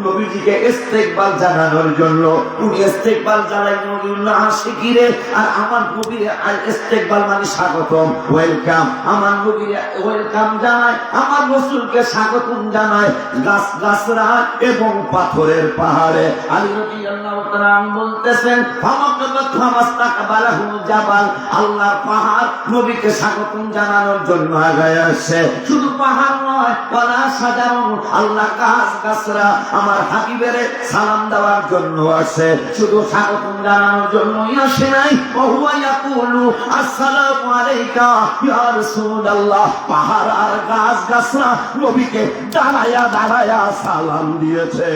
নবীজিকে ইস্তেকবাল জানানোর জন্য উনি ইস্তেকবাল জানাই নবীর আশিকিরে, আর আমার নবীর ইস্তেকবাল মানে স্বাগতম, ওয়েলকাম। আমার নবীর ওয়েলকাম জানায়, আমার রাসূলকে স্বাগতম জানায় গাছ গাছরা এবং পাথরের পাহাড়ে। আলী রাদিয়াল্লাহু তাআলা বলতেছেন ফামাস্তাকবালাহু জাবাল, আল্লাহর পাহাড় নবীকে স্বাগতম জানানোর জন্য আগায় আসছে। শুধু পাহাড় নয়, ওয়ালা সাজারুন, আল্লাহ গাছ গাছরা আমার হাবিবের সালাম দেওয়ার জন্য আসে, শুধু স্বাগতম জানানোর জন্যই আসে নাই। ওহুয়া ইয়াকুলু আসসালামু আলাইকা ইয়া রাসূলুল্লাহ, পাহাড় আর গাছ গাছরা নবীকে দাঁড়ায়া দাঁড়ায়া সালাম দিয়েছে।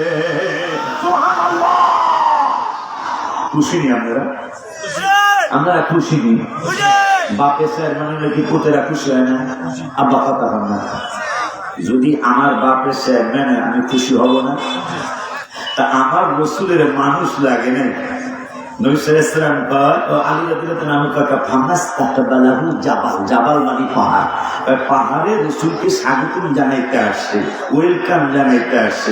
সুবহানাল্লাহ। খুশি নি আপনারা? আমরা খুশি নি? বাপে চেয়ারম্যান হলে কি পুতেরা খুশি হয় না? আব্বা কথা হয় না? যদি আমার বাপের চেয়ারম্যানে আমি খুশি হব না? তা আমার রাসূলের মানুষ লাগে না। নবী সাল্লাল্লাহু আলাইহি ওয়াসাল্লাম আলী রাদিয়াল্লাহু তাআলা কাকা ফামাস্তাকবালাহু জাবাল, জাবাল মানে পাহাড়, পাহাড়ে রাসূলকে স্বাগতম জানাইতে আসছে, ওয়েলকাম জানাইতে আসছে।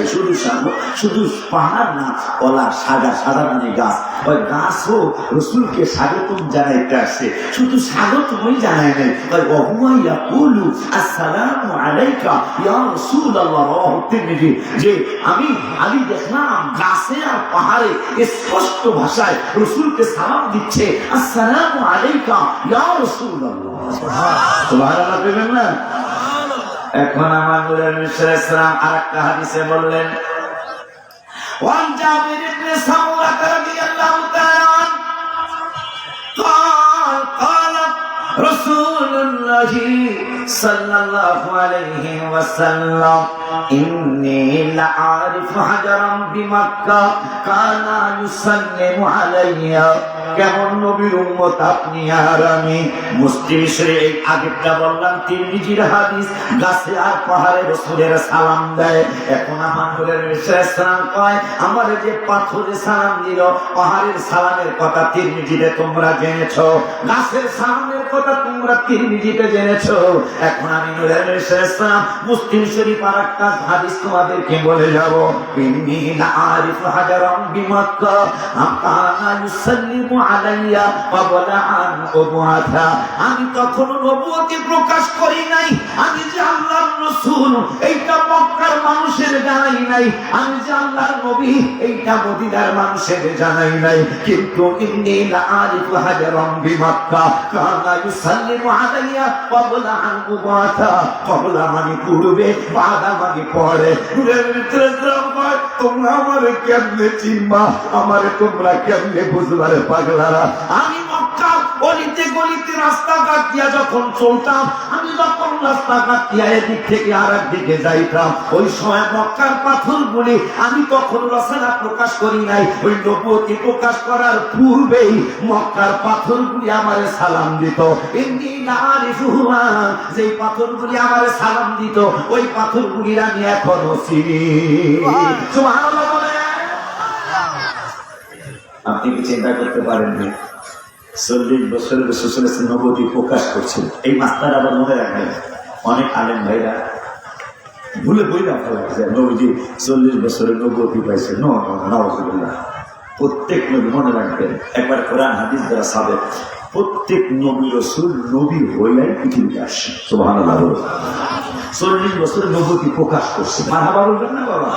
শুধু পাহাড় না, ওলা সাদা সাদা মানে গাছ, ওই গাছও রাসূলকে স্বাগতম জানাইতে আসছে। শুধু স্বাগতমই জানায় নাই, ওহুয়া ইয়াকুলু আসসালামু আলাইকা ইয়া রাসূলুল্লাহ, রাওয়াহু তিরমিজি, যে আমি আলী দেখলাম গাছে আর পাহাড়ে স্পষ্ট ভাষায় রাসূলকে সালাম দিচ্ছে, আসসালামু আলাইকা ইয়া রাসূলুল্লাহ। সুবহানাল্লাহ বলবেন না? এখন আমার নূরের নবী সাল্লাল্লাহু আলাইহি ওয়াসাল্লাম আরেকটা হাদিসে বললেন, ওয়ান জাবির ইবনে সামুরা রাদিয়াল্লাহু তাআলা قال قال رسول الله صلى الله عليه وسلم إني لأعرف حجرا بمكة كان يسلم علي। কেমন নবীর উম্মত আপনি আর আমি। মুসলিম শরীফে আগেরটা বললাম তিরমিজির হাদিস, গাছে আর পাহাড়ে রাসূলের সালাম দেয়। এখন আমার নূরের নবী সাল্লাল্লাহু আলাইহি ওয়াসাল্লাম কয়, আমার যে পাথরে সালাম দিল, পাহাড়ের সালামের কথা তিরমিজিতে তোমরা জেনেছো, গাছের সালামের কথা তোমরা তিরমিজিতে জেনেছো। এখন আমি নূরের নবী সাল্লাল্লাহু আলাইহি ওয়াসাল্লাম মুসলিম শরীফ আরেকটা হাদিস তোমাদেরকে বলে যাব। ইন্নী লাআরিফু হাজারান বিমাক্কা কানা ইউসাল্লিমু আলাইয়া ক্বাবলা আন উবআথা। আমি তখন নবুয়তি প্রকাশ করি নাই, আমি যে আল্লাহর রাসূল এইটা মক্কার মানুষের জানাই নাই, আমি যে আল্লাহর নবী এইটা মদিনার মানুষের জানাই নাই। কিন্তু ইন্নী লাআরিফু হাজারান বিমাক্কা কানা ইউসাল্লিমু আলাইয়া ক্বাবলা আন উবআথা। ক্বাবলা মানে পূর্বে, বাদা মানে পরে। তোমরা আমারে কেমনে চিনবা, আমারে তোমরা কেমনে বুঝবারে পাগলারা? আমি মক্কার অলিতে গলিতে রাস্তাঘাট দিয়া যখন চলতাম, আমি যখন রাস্তাঘাট দিয়া এদিক থেকে আর একদিকে যাইতাম, ওই সময় মক্কার পাথরগুলি আমি তখন রচনা প্রকাশ করি নাই, ওই নবুয়তি প্রকাশ করার পূর্বেই মক্কার পাথরগুলি আমারে সালাম দিত। এমনি নারিফুহা, যেই পাথরগুলি আমারে সালাম দিত, ওই পাথরগুলি আমি এখনো চিনি। সুবহানাল্লাহ বলে। আপনি কি চিন্তা করতে পারেন না 40 বছরের রাসূল নবুয়তি প্রকাশ করছেন? এই মাস্টার আবার মনে রাখবেন, অনেক আলেম ভাইরা ভুলে বইরা ফেলা যায় নবীজি 40 বছরের নবুয়তি পাইছে। নাউযুবিল্লাহ। প্রত্যেক নবী মনে রাখবেন, একবার কোরআন হাদিস দ্বারা সাবেক, প্রত্যেক নবী রাসূল নবী হইয়াই পৃথিবীতে আসছে। সুবহানাল্লাহ। 40 বছরের নবুয়তি প্রকাশ করছে। মারহাবা বলবেন না বাবা?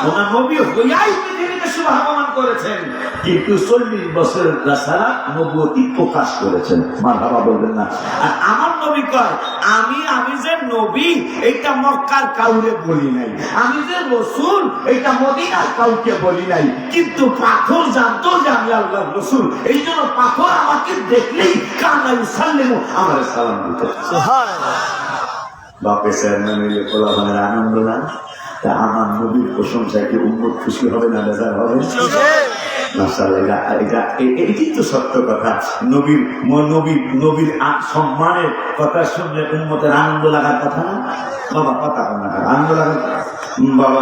ওনার নবী হইয়াই পৃথিবীতে শুভাগমন করেছেন, কিন্তু 40 বছরের রাসালাত নবুয়তি প্রকাশ করেছেন। মারহাবা বলবেন না? আর আমার নবী কয়, আমি যে নবী এটা মক্কার কাউরে বলি নাই, আমি যে রাসূল এটা মদিনার কাউকে বলি নাই, কিন্তু পাথর জানতো যে আমি আল্লাহর রাসূল, এই জন্য পাথর আমাকে দেখলেই কানা ইউসাল্লিমু আমার সালাম দিত। সুবহানাল্লাহ। বাপে চেয়ারম্যান হইলে পোলাপানের আনন্দ না? তা আমার নবীর প্রশংসায় কি উম্মত খুশি হবে না বেজার হবে? মাশাআল্লাহ, এটাই তো সত্য কথা। নবীর সম্মানের কথা শুনলে উম্মতের আনন্দ লাগার কথা না বাবা? কথা না, আনন্দ লাগার বাবা।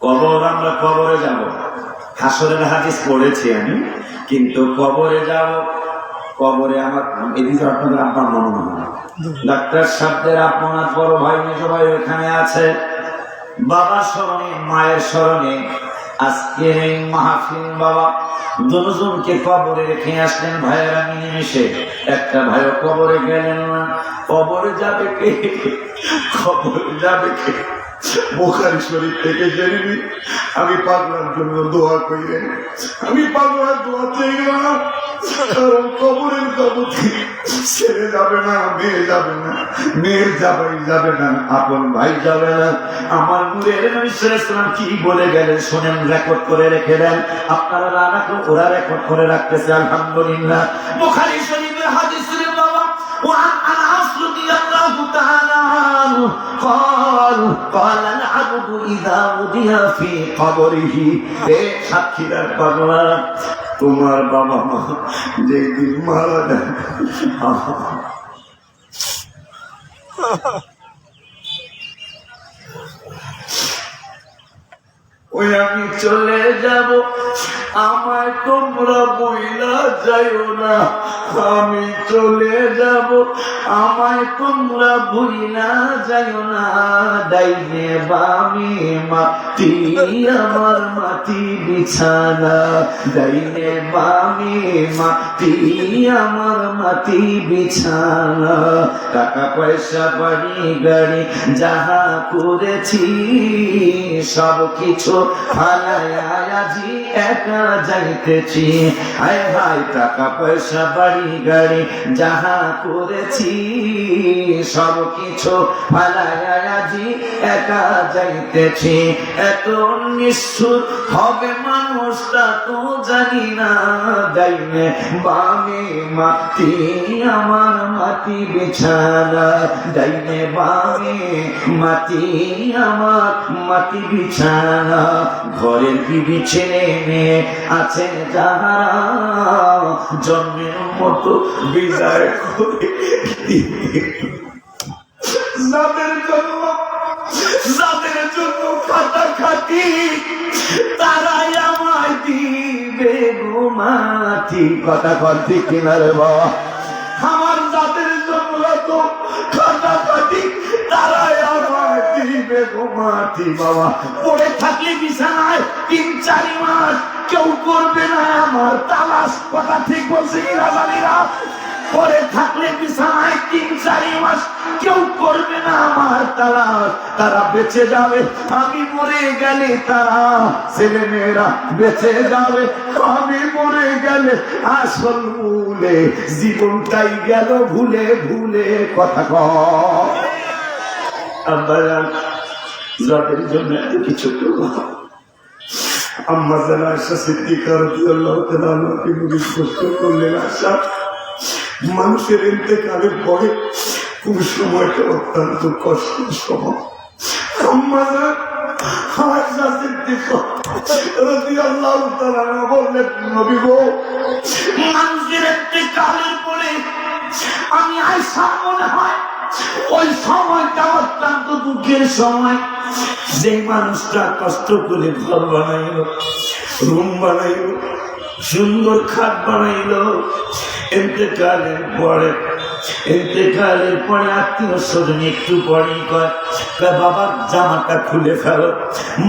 কবর, আমরা কবরে যাব, হাসরের হাদিস পড়েছি আমি, কিন্তু কবরে যাব, কবরে আমার এদিকে আপনাদের আপনার মনে হয় ডাক্তার সাহেবদের আপনার বড় ভাই সবাই এখানে আছে, বাবার স্মরণে মায়ের স্মরণে আজকের এই মাহফিল বাবা দুজনকে কবরে রেখে আসলেন ভাইয়েরা মিলেমিশে। একটা ভাইও কবরে গেলেন না। কবরে যাবে কে? কবরে যাবে কে? বুখারী শরীফ থেকে জেনে নিন। আমি পাগলার জন্য দোয়া করিলেন, আমি পাগলার দোয়া চাই না, কারণ কবরের জগতে ছেলে যাবে না, মেয়ে যাবে না, মেয়ের জামাই যাবে না, আপন ভাই যাবে না। আমার নূরের নবী সাল্লাল্লাহু আলাইহি ওয়াসাল্লাম কি বলে গেলেন শুনেন, রেকর্ড করে রেখে দেন। আপনারা না রাখুন, ওরা রেকর্ড করে রাখতেছে। আলহামদুলিল্লাহ। বুখারী শরীফের হাদিস রে বাবা, وعن أنس رضي الله تعالى عنه قال العبد إذا وضع في قبره সাক্ষীদার পাগলা, তোমার বাবা মা যেদিন মারা যায় ওই আমি চলে যাব, আমায় তোমরা বইলা যাইও না, আমি চলে যাব, আমায় তোমরা বইলা যাইও না। ডাইনে বামে মাটি আমার মাটি বিছানা, ডাইনে বামে মাটি আমার মাটি বিছানা। টাকা পয়সা বাড়ি গাড়ি যাহা করেছি সব কিছু ফালাইয়াজি একা যাইতেছি। হায় হায়, টাকা পয়সা বাড়ি গাড়ি যাহা করেছি সব কিছু ফালাইয়াজি একা যাইতেছি। এত নিষ্ঠুর হবে মানুষটা তো জানি না, ডাইনে বামে মাটি আমার মাটি বিছানা, ডাইনে বামে মাটি আমার মাটি বিছানা। ঘরের বিবি ছেলে মেয়ে আছে যারা জন্মের মতো বিদায় করে যাদের জন্য খাটাখাটি, তারাই আমায় দিবে ঘুমাটি। কথা কথা কিনারে বাবা, আমার যাদের জন্য তো খাটাখাটি, তারাই আমায় দিবে ঘুমাটি। বাবা পড়ে থাকলে বিছানায় 3-4 মাস কেউ করবে না আমার তালাশ। কথা ঠিক বলছে কি রাজানীরা? পরে থাকলে বিছানায় 3-4 মাস কেউ করবে না আমার তালাশ। তারা বেঁচে যাবে, আমি মরে গেলে তারা ছেলে মেয়েরা বেঁচে যাবে, আমি মরে গেলে আসল ভুলে জীবনটাই গেল ভুলে ভুলে। কথা কয় আমরা যাদের জন্য এত কিছু করবো। আম্মা জানা আয়েশা সিদ্দিকা রাদিয়াল্লাহু তাআলা আমাকে নবীর প্রশ্ন করলেন, আয়েশা মানুষের ইন্তেকালের পরে কোন সময়টা অত্যন্ত কষ্টের সময়। বললেন নবী গো, মানুষের ইন্তেকালের পরে আমি আয়সা মনে হয় ওই সময়টা অত্যন্ত দুঃখের সময়। যে মানুষটা কষ্ট করে ঘর বানাইল, রুম বানাইল, সুন্দর খাট বানাইল, ইন্তেকালের পরে আত্মীয় স্বজন একটু পরেই কয় বাবার জামাটা খুলে ফেলো,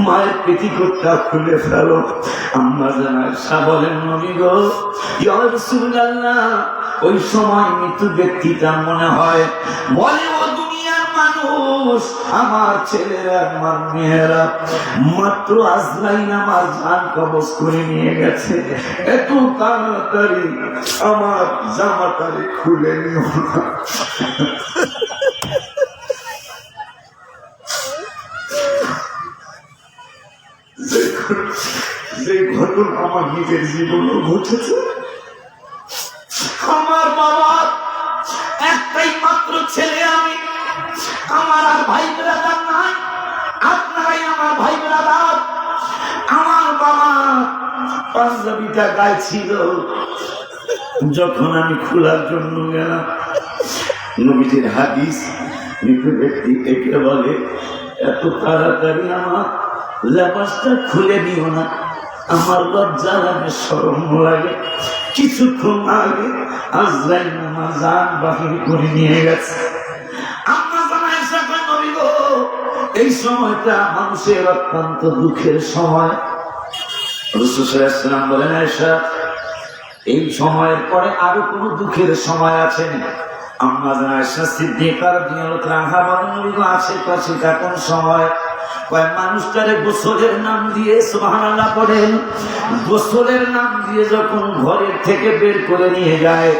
মায়ের পেটিকোটটা খুলে ফেলো। আম্মা জান আয়েশা বলেন নবী গো, ইয়া রাসূলুল্লাহ, ওই সময় মৃত্যু ব্যক্তিটা মনে হয় বলে ও দুনিয়ার মানুষ, আমার ছেলেরা আমার মেয়েরা মাত্র আজরাইল আমার জান কবজ করে নিয়ে গেছে, এত তাড়াতাড়ি আমার জামাটারে খুলে নিও না। যে ঘটনা আমার নিজের জীবনে ঘটেছে। আমার বাবার একটাই মাত্র ছেলে আমি, আমার আর ভাই ব্রাদার নাই, আপনারাই আমার ভাই ব্রাদার। আমার বাবা পাঞ্জাবিটা গায়ে ছিল, যখন আমি খোলার জন্য গেলাম, নবীজির হাদিস, মৃত ব্যক্তি একে বলে এত তাড়াতাড়ি আমার লেবাসটা খুলে দিও না, আমার লজ্জা লাগে, শরম লাগে। কিছুক্ষণ আগে আজরাইল আমার জান বাহির করে নিয়ে গেছে। আম্মা জান আয়েশা কয় নবী গো, এই সময়টা মানুষের অত্যন্ত দুঃখের সময়। রাসূল সাল্লাল্লাহু আলাইহি ওয়াসাল্লাম বলেন, আয়েশা, এই সময়ের পরে আরো কোনো দুঃখের সময় আছে না? আম্মা জান আয়েশা সিদ্দিকা রাদিয়াল্লাহু তাআলা বলেন, নবী গো, আশেপাশে কোন সময়? কয় মানুষটারে গোসলের নাম দিয়ে সুবহানাল্লাহ পড়েন, গোসলের নাম দিয়ে যখন ঘরের থেকে বের করে নিয়ে যায়,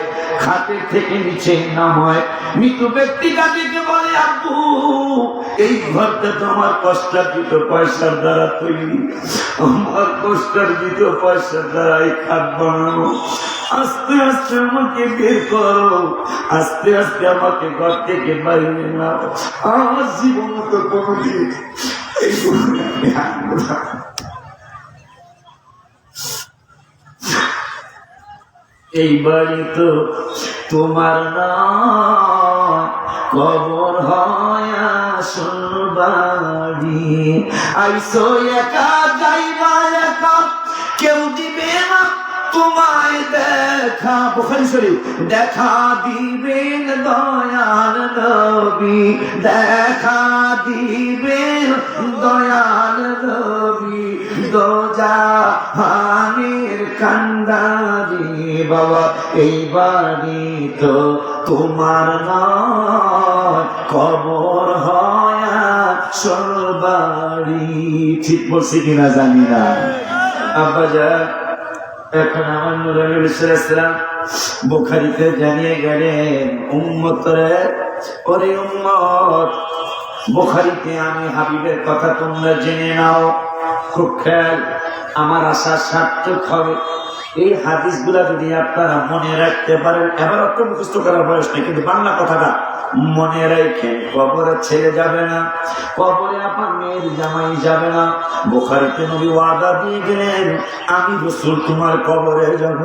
খাটের থেকে নিচে নামায়, মৃত ব্যক্তিটা দিকে বলে, আব্বু, এই ঘরটা তো আমার কষ্টার্জিত পয়সার দ্বারা তৈরি, আমার কষ্টার্জিত পয়সার দ্বারা এই খাট বানানো, আস্তে আস্তে আমাকে বের করো, আস্তে আস্তে আমাকে ঘর থেকে বাইরে নাও। আমার জীবন তো কোনোদিন এই বাড়ি তো তোমার নয়, কবর হয় আসল বাড়ি। আইসো একা যাইবা একা, কেউ দিবে না তোমায় দেখা। বুখারী শরীফ, দেখা দিবেন দয়াল নবী, দেখা দিবেন দয়াল নবী, দোজাহানের কান্ডারি। বাবা, এই বাড়ি তো তোমার নয়, কবর হয় আসল বাড়ি। ঠিক বলছি কিনা জানি না। আব্বাজান, এখন আমার নূরে নবী সাল্লাল্লাহু আলাইহি ওয়াসাল্লাম বুখারীতে জানিয়ে গেলেন, উম্মতরে, ওরে উম্মত, বুখারীতে আমি হাবিবের কথা তোমরা জেনে নাও, খুব খেয়াল, আমার আশা সার্থক হবে। এই হাদিসগুলা যদি আপনারা মনে রাখতে পারেন, এবার অত মুখস্থ করার বয়স নেই, কিন্তু বাংলা কথাটা মনে রাখেন, কবরে ছেলে যাবে না, কবরে আপনার মেয়ের জামাই যাবে না। বুখারীতে নবী ওয়াদা দিয়ে গেলেন, আমি রাসূল তোমার কবরে যাব।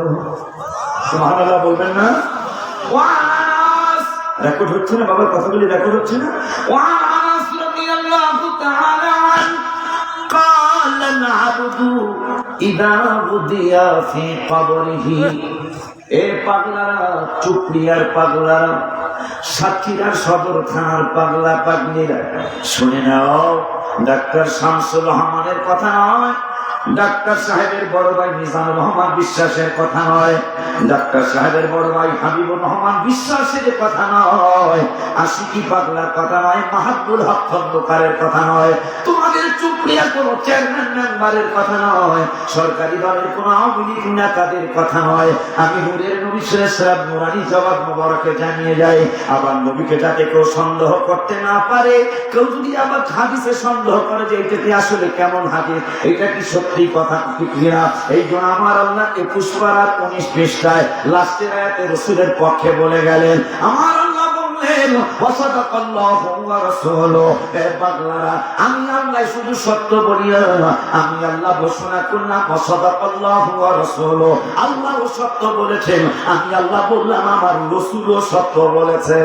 সুবহানাল্লাহ বলবেন না? ওয়াস রেকর্ড হচ্ছে না, বাবার কথাগুলি রেকর্ড হচ্ছে না। ওয়াস রাদিয়াল্লাহু তাআলা قال العبد إذا وضع في قبره। এ পাগলারা, চুপড়িয়ার পাগলারা, সাতক্ষীরার সদর থানার পাগলা পাগলিরা, শুনে নাও, ডাক্তার শামসুল রহমানের কথা নয়, ডাক্তার সাহেবের বড় ভাই নিজামুর রহমান বিশ্বাসের কথা নয়, ডাক্তার সাহেবের বড় ভাই হাবিবুর রহমান বিশ্বাসের কথা নয়, আশিকি পাগলার কথা নয়, মাহাবুল হক খন্দকারের কথা নয়, তোমাদের চুপড়িয়ার কোন চেয়ারম্যান মেম্বারের কথা নয়, সরকারি দলের কোন আওয়ামী লীগ নেতাদের কথা নয়। আমি নূরের নবী সাল্লাল্লাহু নুরানি জবাব মোবারকে জানিয়ে যাই, আবার নবীকে যাতে কেউ সন্দেহ করতে না পারে, কেউ যদি আবার হাদিসে সন্দেহ করে যে এটাতে আসলে কেমন হাদিস, এটা কি সত্য সত্যি কথা ঠিক না? এই জন্য আমার আল্লাহ 21 পারা 19 পৃষ্ঠায় লাস্টের আয়াতে রাসূলের পক্ষে বলে গেলেন, আমার আল্লাহ বললেন ওয়াসাদাকাল্লাহু ওয়া রাসূলুহু, হে পাগলারা আমি আল্লাহ শুধু সত্য বলি না, আমি আল্লাহ ঘোষণা করলাম ওয়াসাদাকাল্লাহু ওয়া রাসূলুহু, আল্লাহও সত্য বলেছেন, আমি আল্লাহ বললাম আমার রাসূলও সত্য বলেছে।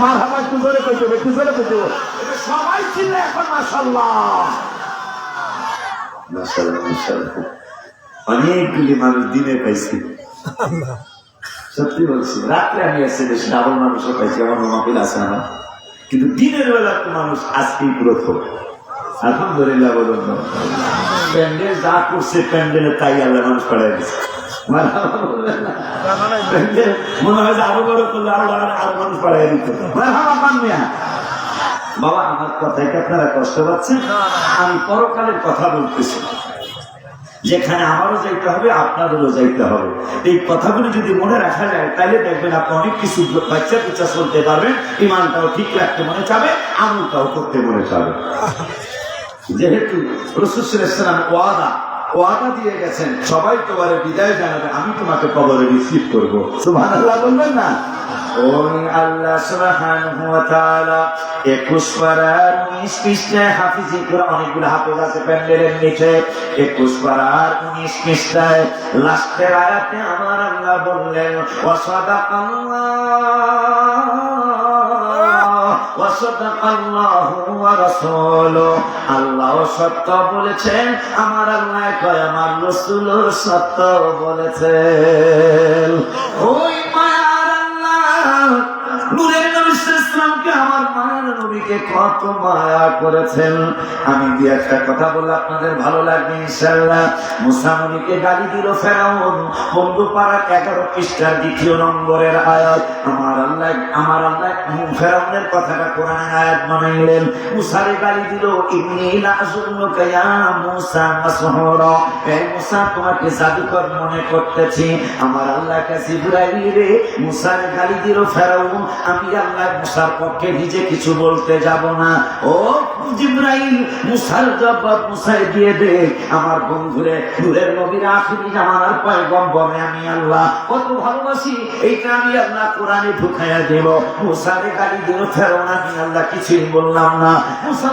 মারহাবা, একটু জোরে কইতে, একটু জোরে কইতে, এটা সবাই ছিল এখন মাশাআল্লাহ মাশাআল্লাহ মাশাআল্লাহ। অনেকগুলি মানুষ দিনে পাইছি, সত্যি বলছি। রাত্রে আমি এসে বেশি ডাবল মানুষও পাইছি, আমার মাহফিল আছে আমার, কিন্তু দিনের বেলা তো মানুষ আজকেই প্রথম। আলহামদুলিল্লাহ বলুন না। প্যান্ডেল যা করছে প্যান্ডেলে তাই আল্লাহ মানুষ পাঠাই দিচ্ছে। মনে হয় যে আরো বড় করলে আরো মানুষ পাঠাই দিত। বাবা আমার কথায় কি আপনারা কষ্ট পাচ্ছেন? আমি পরকালের কথা বলতেছি, যেখানে আমারও যাইতে হবে আপনাদেরও যাইতে হবে। এই কথাগুলো যদি মনে রাখা যায় তাহলে দেখবেন আপনি অনেক কিছু বাচ্চা পিছা চলতে পারবেন, ইমানটাও ঠিক রাখতে মনে চাবে, আমলটাও করতে মনে চাবে। যেহেতু রাসূল সাল্লাল্লাহু আলাইহি ওয়াসাল্লাম ওয়াদা দিয়ে গেছেন, সবাই তোমারে বিদায় জানাবে, আমি তোমাকে কবরে রিসিভ করবো। সুবহানাল্লাহ বলবেন না? ওই আল্লাহ সুবহানাহু ওয়া তাআলা 21 পারার 19 পৃষ্ঠায় হাফিজি কোরআন, অনেকগুলো হাফেজ আছে প্যান্ডেলের নিচে, 21 পারার 19 পৃষ্ঠায় লাস্টের আয়াতে আমার আল্লাহ বললেন ওয়াসাদাকাল্লাহু ওয়া রাসূলুহু, আল্লাহ সত্য বলেছেন, আমার আল্লাহ কয় আমার রাসূলও সত্য বলেছেন। ওই মায়ার আল্লাহ নূরের নবী সাল্লাল্লাহু আলাইহি ওয়াসাল্লামকে, আমার মায়ের নবীকে কত মায়া করেছেন। আমি দুই একটা কথা বললে আপনাদের ভালো লাগবে ইনশাআল্লাহ। মুসা নবীকে গালি দিল ফেরাউন, বন্ধু পাড়া 11 পৃষ্ঠার 2 নম্বরের আয়াত। আমার আল্লাহ ফেরাউনের কথাটা কোরআনের আয়াত বানাইলেন। মুসারে গালি দিল, ইন্নী লাযুন্নুকা ইয়া মুসা মাসহুরা, হে মুসা তোমাকে জাদুকর মনে করতেছি। আমার আল্লাহ কাছে জিবরাইল রে মুসারে গালি দিল ফেরাউন, আমি আল্লাহ মুসার পক্ষে নিজে কিছু বলতে যাব না। ও জিবরাইল, মুসার জবাব মুসায় দিয়ে দে। আমার বন্ধুরে নূরের নবীর আখিরি জামানার পয়গম্বর আমি আল্লাহ কত ভালোবাসি, এইটা আমি আল্লাহ কোরআনে ঢুকাইয়া দেব। মুসারে গালি দিল ফেরাউন, আমি আল্লাহ কিছুই বললাম না। মুসা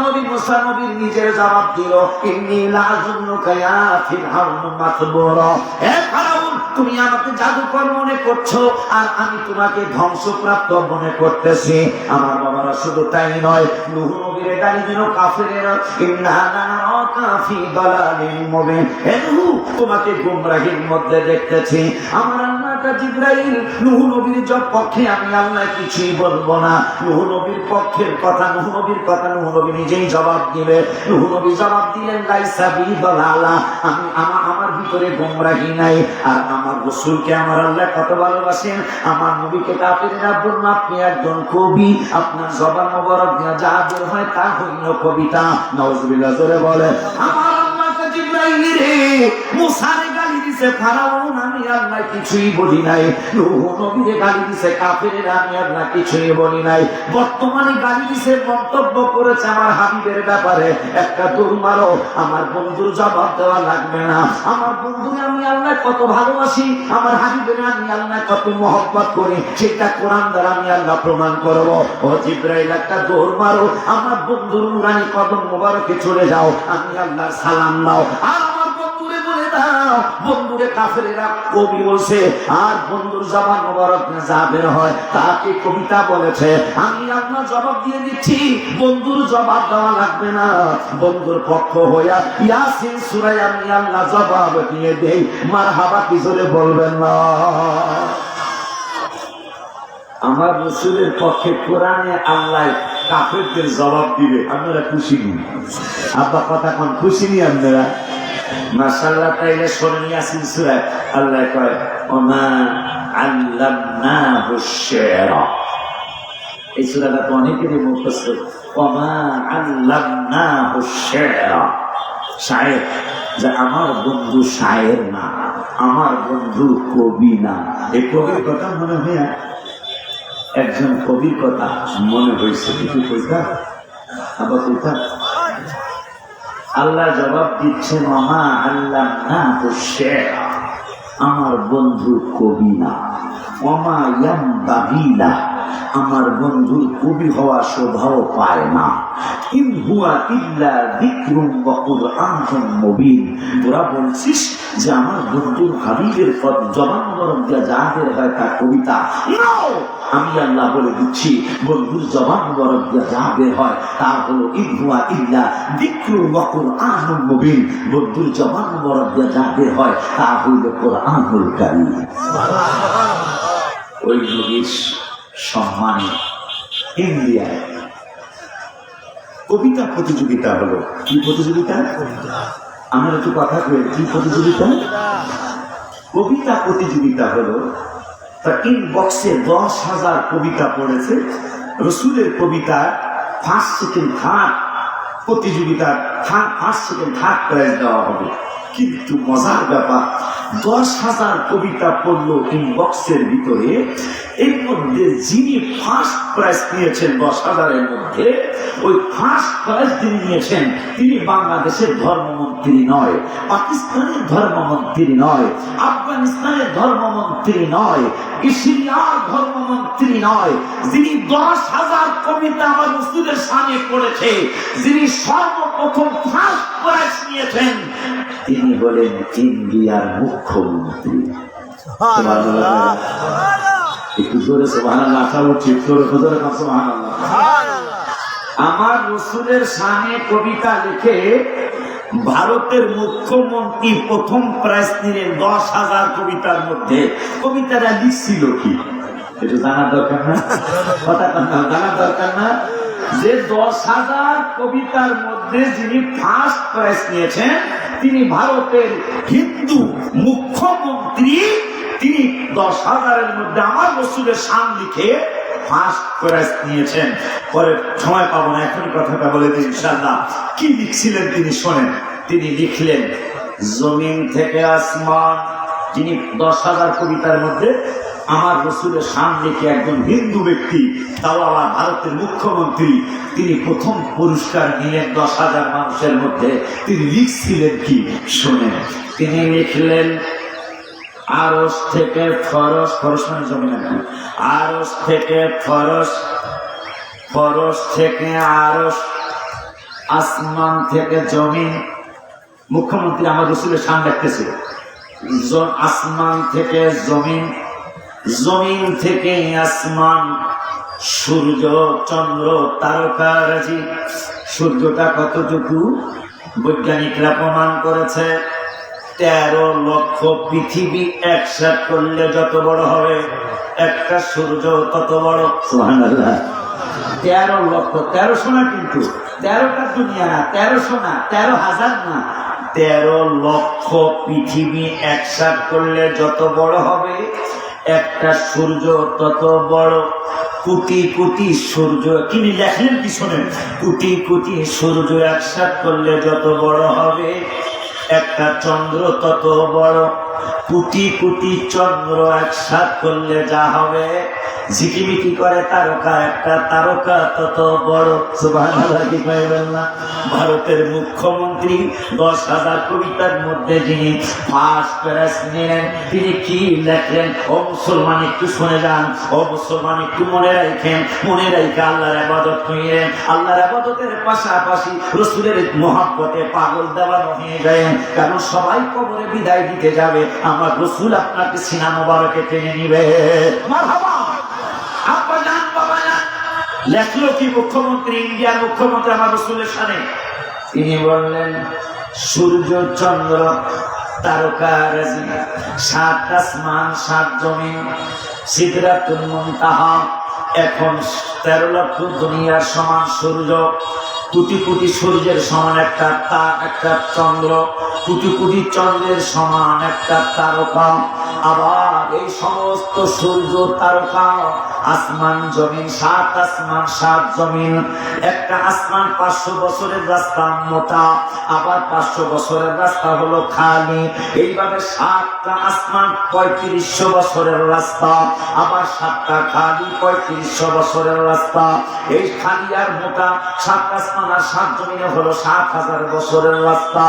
নবীর নিজের জবাব দিল, ইন্নী লাযুন্নুকা ইয়া ফিরআউন মাসবুরা, হে ফেরাউন তুমি আমাকে জাদুকর মনে করছো আর আমি তোমাকে ধ্বংসপ্রাপ্ত মনে করতেছি। আমার বাবারা শুধু তাই নয়, নূহ নবীর গালি দিল কাফিরেরা, ইন্না নারাকা ফি দালালিন মুবিন, হে নূহ তোমাকে গুমরাহির মধ্যে দেখতেছি। আমার আল্লাহটা জিবরাইল নূহ নবীর পক্ষে আমি আল্লাহ কিছুই বলবো না। নূহ নবীর পক্ষের কথা, নূহ নবী নিজেই জবাব দিবে। নূহ নবী জবাব দিলেন, লাইসা বি দালালা, আমার ভিতরে গুমরাহি নাই। আর আমার রাসূলকে আমার আল্লাহ কত ভালোবাসেন, আমার নবীকে কাফিররা বলল আপনি একজন কবি, আপনার জবান মোবারক দিয়া যা বের হয় তা হইল কবিতা। নাউজুবিল্লাহ জোরে বলে। আমার আল্লাহকে জিবরাইল রে মুসারে গালি দিছে ফেরাউন, আমি আল্লাহ কিছুই বলি নাই। নূহ নবীরে গালি দিছে কাফিররা, আমি আল্লাহ কিছুই বলি নাই। বর্তমানে গালি দিছে, মন্তব্য করেছে আমার হাবিবের ব্যাপারে, একটা দৌড় মারো, আমার বন্ধুর জবাব দেওয়া লাগবে না। আমার বন্ধুরে আমি আল্লাহ কত ভালোবাসি, আমার হাবিবের আমি আল্লাহ কত মহব্বত করি, সেটা কোরআন দ্বারা আমি আল্লাহ প্রমাণ করব। ও জিবরাইল একটা দৌড় মারো, আমার বন্ধুর নুরানি কদম মোবারকে চলে যাও, আমি আল্লাহর সালাম নাও। আর আমার বন্ধুরে বলে দাও, বন্ধুরে কাফেরেরা কবি বলছে, আর বন্ধুর জবান মোবারক যা বের হয় তাকে কবিতা বলেছে। আমি আল্লাহ জবাব দিয়ে দিচ্ছি, বন্ধুর জবাব দেওয়া লাগবে না। বন্ধুর পক্ষ হইয়া ইয়াসিন সূরা আমি আল্লাহ জবাব দিয়ে দেই। মারহাবা কি জোরে বলবেন না? আমার রাসূলের পক্ষে কোরআনে আল্লাহ কাফেরদের জবাব দিবে, আপনারা খুশি নি? আব্বা কথা কোন খুশি নি আপনারা? মাশাআল্লাহ। তাইলে শোনেন ইয়াসিন সূরা, আল্লাহ কয় ওমা আল্লামনাহু শি'রা, এই সূরাটা তো অনেকেরই মুখস্থ। ওমা আল্লামনাহু শি'রা, শায়ের, যে আমার বন্ধু শায়ের না, আমার বন্ধু কবি না। এই কবির কথা মনে হয় একজন কবির কথা মনে হয়েছে, কিছু কইতা আবার কইতা আল্লাহ জবাব দিচ্ছেন মামা আল্লাহ না তো শেরা, আমার বন্ধু কবি না। ওমা ইয়াম বাগিলা, আমার বন্ধুর কবি হওয়া শোভাও পায় না। ইন হুয়া ইল্লা যিকরুন ওয়া কুরআনুন মুবিন, তোরা বলছিস যে আমার বন্ধুর হাবিবের জবান মোবারক দিয়া যা বের হয় তা কবিতা। আমি আল্লাহ বলে দিচ্ছি বন্ধুর জবান মোবারক দিয়া যা বের হয় তা হলো ইন হুয়া ইল্লা যিকরুন ওয়া কুরআনুন মুবিন, বন্ধুর জবান মোবারক দিয়া যা বের হয় তা হইল কোরআনুল কারীম। ওই নবীর সম্মানে ইন্ডিয়ায় কবিতা প্রতিযোগিতা হলো। কি প্রতিযোগিতা? আমরা একটু কথা কই, কি প্রতিযোগিতা? কবিতা প্রতিযোগিতা হলো। তা ইনবক্সে 10,000 কবিতা পড়েছে। রসুলের কবিতা ফার্স্ট সেকেন্ড থার্ড প্রতিযোগিতার ফার্স্ট সেকেন্ড থার্ড প্রাইজ দেওয়া হবে। কিন্তু মজার ব্যাপার, 10,000 কবিতা পড়লো ইনবক্সের ভিতরে। এর মধ্যে যিনি ফার্স্ট প্রাইজ নিয়েছেন 10,000-এর মধ্যে, ওই ফার্স্ট প্রাইজ যিনি নিয়েছেন তিনি বাংলাদেশের ধর্মমন্ত্রী নয়, পাকিস্তানের ধর্মমন্ত্রী নয়, আফগানিস্তানের ধর্মমন্ত্রী নয়, সিরিয়ার ধর্মমন্ত্রী নয়। যিনি 10,000 কবিতা আমার রসুলের সামনে পড়েছে, যিনি সর্বপ্রথম ফার্স্ট প্রাইজ নিয়েছেন, তিনি হলেন ইন্ডিয়ার মুখ্যমন্ত্রী। একটু জোরে সুবহানাল্লাহ আসা উচিত, জোরে সুবহানাল্লাহ। আমার রসুলের সামনে কবিতা লিখে ভারতের মুখ্যমন্ত্রী প্রথম প্রাইজ নিলেন 10,000 কবিতার মধ্যে। কবিতাটা লিখছিল কি একটু জানার দরকার না? কথা জানার দরকার না? যে 10,000 কবিতার মধ্যে যিনি ফার্স্ট প্রাইজ নিয়েছেন তিনি ভারতের হিন্দু মুখ্যমন্ত্রী। তিনি 10,000-এর মধ্যে আমার রসুলের শান লিখে ফার্স্ট প্রাইজ নিয়েছেন। পরে সময় পাবো না, এখনই কথাটা বলে দিই ইনশাআল্লাহ। কি লিখছিলেন তিনি শোনেন। তিনি লিখলেন জমিন থেকে আসমান। যিনি 10,000 কবিতার মধ্যে আমার রসুলের শান লিখে একজন হিন্দু ব্যক্তি, তাও আবার ভারতের মুখ্যমন্ত্রী, তিনি প্রথম পুরস্কার নিলেন 10,000 মানুষের মধ্যে। তিনি লিখছিলেন কি শোনেন। তিনি লিখলেন আরশ থেকে ফরশ, ফরশ মানে জমিন, আরশ থেকে ফরশ, ফরশ থেকে আরশ, আসমান থেকে জমিন। মুখ্যমন্ত্রী আমার রসুলের শান লিখতেছে। আসমান থেকে জমিন, জমিন থেকে আসমান, সূর্য চন্দ্র তারকারাজি। সূর্যটা কতটুকু বৈজ্ঞানিকরা প্রমাণ করেছে 13 লক্ষ পৃথিবী একসাথ করলে যত বড় হবে একটা সূর্য তত বড়। সুবহানাল্লাহ। 13 লক্ষ, 1300 না, কিন্তু 13টা দুনিয়া না, 1300 না, 13,000 না, 13 লক্ষ পৃথিবী একসাথ করলে যত বড় হবে একটা সূর্য তত বড়। কোটি কোটি সূর্য, তিনি লেখলেন কি শোনেন, কোটি কোটি সূর্য একসাথ করলে যত বড় হবে একটা চন্দ্র তত বড়। কোটি কোটি চন্দ্র একসাথ করলে যা হবে ঝিকিমিকি করে তারকা, একটা তারকা তত বড়। সুবহানাল্লাহ কি কইবেন না? ভারতের মুখ্যমন্ত্রী 10,000 কবিতার মধ্যে যিনি ফার্স্ট প্রাইজ নিলেন তিনি কি লেখলেন? ও মুসলমান একটু শুনে যান, ও মুসলমান একটু মনে রাখেন, মনে রাখে আল্লাহর ইবাদত করেন। আল্লাহর ইবাদতের পাশাপাশি রসুলের মহব্বতে পাগল দেওয়ানো হয়ে যায়। কারণ সবাই কবরে বিদায় দিতে যাবে, আমার রসুল আপনাকে সিনা মোবারকে টেনে নিবে। মারহাবা। লেখলো কি মুখ্যমন্ত্রী, ইন্ডিয়ার মুখ্যমন্ত্রী আমার রসুলের সামনে? তিনি বললেন সূর্য চন্দ্র তারকারাজি, 7 আসমান 7 জমিন, সিদরাতুল মুনতাহা। এখন 13 লক্ষ দুনিয়ার সমান সূর্য, কোটি কোটি সূর্যের সমান একটা চন্দ্র, কোটি কোটি চন্দ্রের সমান একটা তারকা। আবার এই সমস্ত সূর্য তারকা, আসমান জমিন, 7 আসমান 7 জমিন, একটা আসমান 500 বছরের রাস্তা মোটা, আবার 500 বছরের রাস্তা হলো খালি। এইভাবে 7টা আসমান 3500 বছরের রাস্তা, আবার 7টা খালি 3500 বছরের রাস্তা। এই খালি আর মোটা 7 আসমান আর 7 জমিনে হলো 7000 বছরের রাস্তা।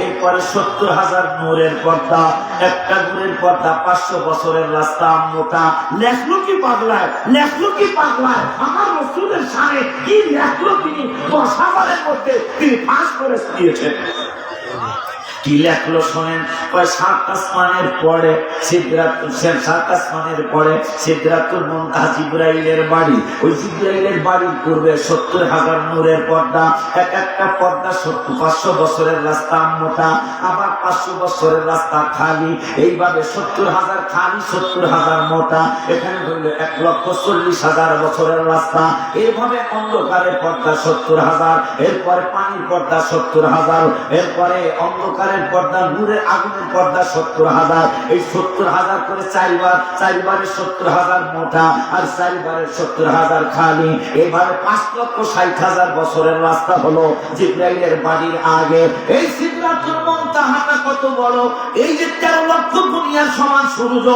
এরপরে 70,000 নূরের পর্দা, একটা নূরের পর্দা 500 বছরের রাস্তা মোটা। লেখলো কি পাগলায়, লেখলো কি পাগলায়, আমার রাসূলের শানে কি লেখলো তিনি 10 হাজারের মধ্যে তিনি 5 করে দিয়েছেন। কি লেখলো শোনেন, 7 আসমানের পরে সিদরাতুল, 7 আসমানের পরে সিদরাতুল মুনতাহা জিবরাইলের বাড়ি। ওই জিবরাইলের বাড়ির পূর্বে 70,000 নূরের পর্দা, এক একটা পর্দা 500 বছরের রাস্তা মোটা, আবার 500 বছরের রাস্তা খালি। এইভাবে 70,000 খালি, 70,000 মোটা, এখানে হইল 1,40,000 বছরের রাস্তা। এইভাবে অন্ধকারের পর্দা 70,000, এরপরে পানির পর্দা 70,000, এরপরে অন্ধকারের পর্দা, নূরের আগুনের পর্দা 70,000। এই 70,000 করে 4বারে 70,000 মোটা, আর 4বারে 70,000 খালি। এবারে 5,60,000 বছরের রাস্তা হলো জিবরাইলের বাড়ির আগে। এই সিদরাতুল মুনতাহাটা কত বড়, এই যে 13 লক্ষ দুনিয়ার সমান সূর্য,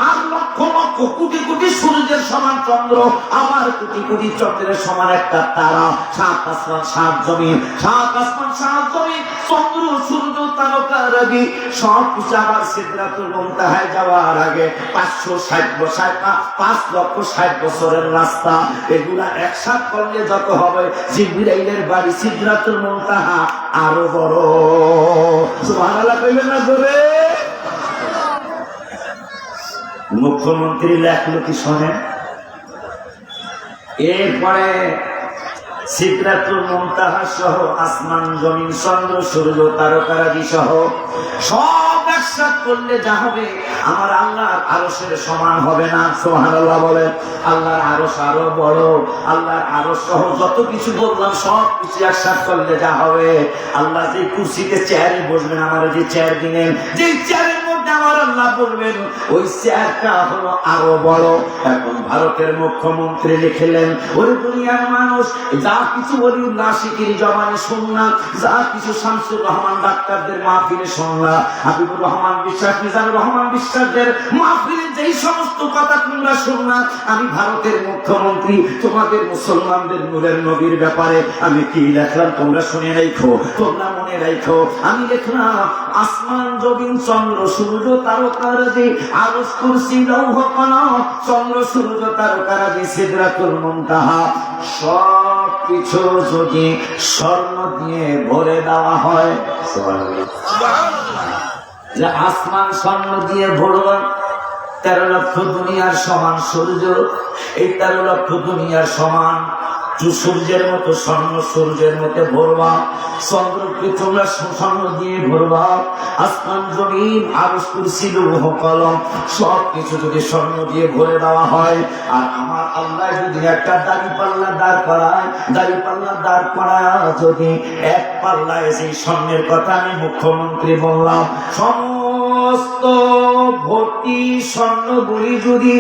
আর লক্ষ লক্ষ কোটি কোটি সূর্যের সমান চন্দ্র, আবার কোটি কোটি চন্দ্রের সমান একটা তারা। 7 আসমান 7 জমিন, 7 আসমান 7 জমিন, চন্দ্র সূর্য তারকারাজি সব কিছু আবার সিদরাতুল মুনতাহায় যাওয়ার আগে 5,60 বছরের রাস্তা। এগুলা একসাথে করলে যত হবে জিবরাইলের বাড়ি সিদরাতুল মুনতাহা আরো বড়। সুবহানাল্লাহ কইবেন না জোরে? মুখ্যমন্ত্রী লেখলো কি শোনেন, এরপরে সিদরাতুল মুনতাহা সহ আসমান জমিন চন্দ্র সূর্য তারকারাজি সহ সব একসাথে করলে যা হবে আমার আল্লাহর আরশের সমান হবে না। সুবহানাল্লাহ বলে। আল্লাহর আরশ আরো বড়, আল্লাহর আরশ সহ যত কিছু বললাম সব কিছু একসাথে করলে যা হবে, আল্লাহ যে কুরসিতে চেয়ারে বসবেন, আমার যে চেয়ার দিলেন, যে চেয়ারের মধ্যে আমার আল্লাহ বলবেন, ওই চেয়ারটা হলো আরো বড়। এখন ভারতের মুখ্যমন্ত্রী লিখলেন, ওই দুনিয়ার মানুষ যা কিছু বলি নাসিকের জবানে শুনলাম, যা কিছু শামসুর রহমান ডাক্তারদের মাহফিলে শুনলাম, হাবিবুর রহমান বিশ্বাস, মিজানুর রহমান বিশ্বাসদের মাহফিলে যেই সমস্ত কথা তোমরা শুনলাম, আমি ভারতের মুখ্যমন্ত্রী তোমাদের মুসলমানদের নূরের নবীর ব্যাপারে আমি কি লিখলাম তোমরা শুনে রাখো, তোমরা মনে রাখো। আমি লিখলাম আসমান জমিন চন্দ্র সূর্য তারকারাজি, আরশ কুরসি লৌহ কলম, চন্দ্র সূর্য তারকারাজি সিদরাতুল মুনতাহা সব কিছু যদি স্বর্ণ দিয়ে ভরে দেওয়া হয়, যে আসমান স্বর্ণ দিয়ে ভরবা, 13 লক্ষ দুনিয়ার সমান সূর্য, এই 13 লক্ষ দুনিয়ার সমান সূর্যের মতো স্বর্ণ, সূর্যের মতো ভরবা, চন্দ্রকে তোমরা স্বর্ণ দিয়ে ভরবা, আসমান জমিন আরশ কুরসি লৌহ কলম সব কিছু যদি স্বর্ণ দিয়ে ভরে দেওয়া হয়, আর আমার আল্লাহ যদি একটা দাঁড়িপাল্লা দাঁড় করায়, দাঁড়িপাল্লা দাঁড় করায় যদি এক পাল্লায় সেই স্বর্ণের কথা আমি মুখ্যমন্ত্রী বললাম, সমস্ত ভর্তি স্বর্ণগুলি যদি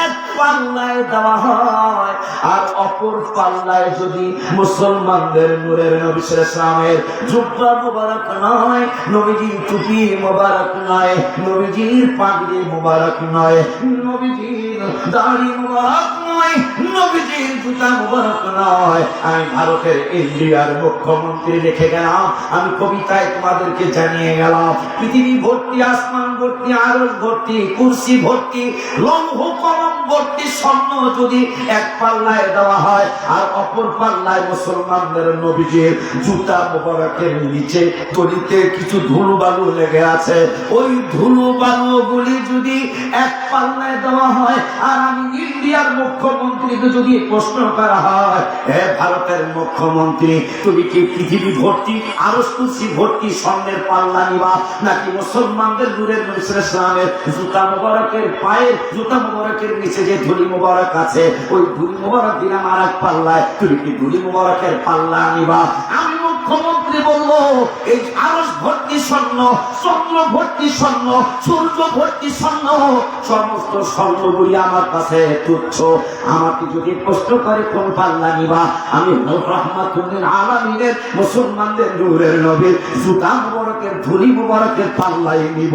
এক পাল্লায় দেওয়া হয়, আর অপর পাল্লায় যদি মুসলমানদের নূরের নবী ইসলামের জুব্বা মুবারক নয়, নবীজির টুপি মুবারক নয়, নবীজির পাগড়ি মুবারক নয়, নবীজির দাড়ি মুবারক নয়, নবীজির জুতা মুবারক নয়, আমি ভারতের ইন্ডিয়ার মুখ্যমন্ত্রী লিখে গেলাম, আমি কবিতায় তোমাদেরকে জানিয়ে গেলাম, পৃথিবী ভর্তি, আসমান ভর্তি, আরশ ভর্তি, কুরসি ভর্তি, লৌহ কলম ভর্তি স্বর্ণ যদি এক পাল্লায় দেওয়া হয়, আর অপর পাল্লায় মুসলমানদের নবীজির জুতা মুবারকের নিচে তলিতে কিছু ধুলো বালু লেগে আছে, ওই ধুলো বালু গুলি যদি এক পাল্লায় দেওয়া হয়, আর আমি ইন্ডিয়ার মুখ্যমন্ত্রীকে যদি প্রশ্ন করা হয়, হে ভারতের মুখ্যমন্ত্রী, তুমি কি পৃথিবী ভর্তি আরশ কুরসি ভর্তি স্বর্ণের পাল্লা নিবা, নাকি মুসলমানদের নূরের নবী ইসলামের জুতা মুবারকের পায়ের জুতা মুবারকের নিচে যে ধুলি মুবারক আছে, ওই ধুলি মুবারক দিলাম আর এক পাল্লায়, তুমি কি ধুলি মুবারকের পাল্লা নিবা? আমি মুখ্যমন্ত্রী বলল এই আরশ ভর্তি স্বর্ণ, চন্দ্র ভর্তি স্বর্ণ, সূর্য ভর্তি স্বর্ণ, সমস্ত স্বর্ণগুলি আমার কাছে তুচ্ছ। আমাকে যদি প্রশ্ন করে কোন পাল্লা নিবা, আমি রাহমাতুল আলামিনের মুসলমানদের নূরের নবীর জুতা মুবারকের ধুলি মুবারকের পাল্লাই নিব।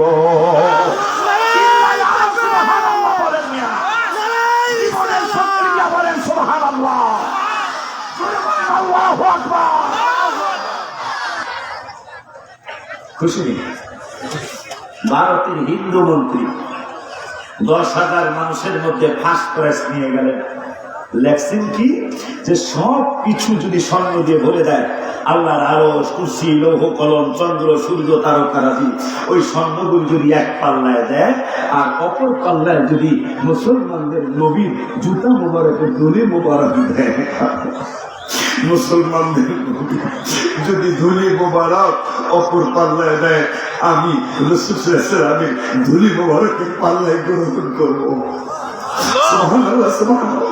খুশি ভারতের হিন্দু মন্ত্রী 10,000 মানুষের মধ্যে ফার্স্ট প্রাইজ নিয়ে গেলেন। লেখছেন কি যে সব কিছু যদি স্বর্ণ দিয়ে ভরে দেয়, আল্লাহর আরশ, কুরসি, লৌহ কলম, চন্দ্র, সূর্য, তারকারাজি, ওই স্বর্ণগুলি যদি এক পাল্লায় দেয় আর অপর পাল্লায় যদি মুসলমানদের নবীর জুতা মোবারকের ধুলি মোবারক দেয়, মুসলমানদের যদি ধুলি মোবারক অপর পাল্লায় দেয়, আমি রাসূল ধুলি মোবারকের পাল্লায় গ্রহণ করবো। সুবহানাল্লাহ, সুবহানাল্লাহ।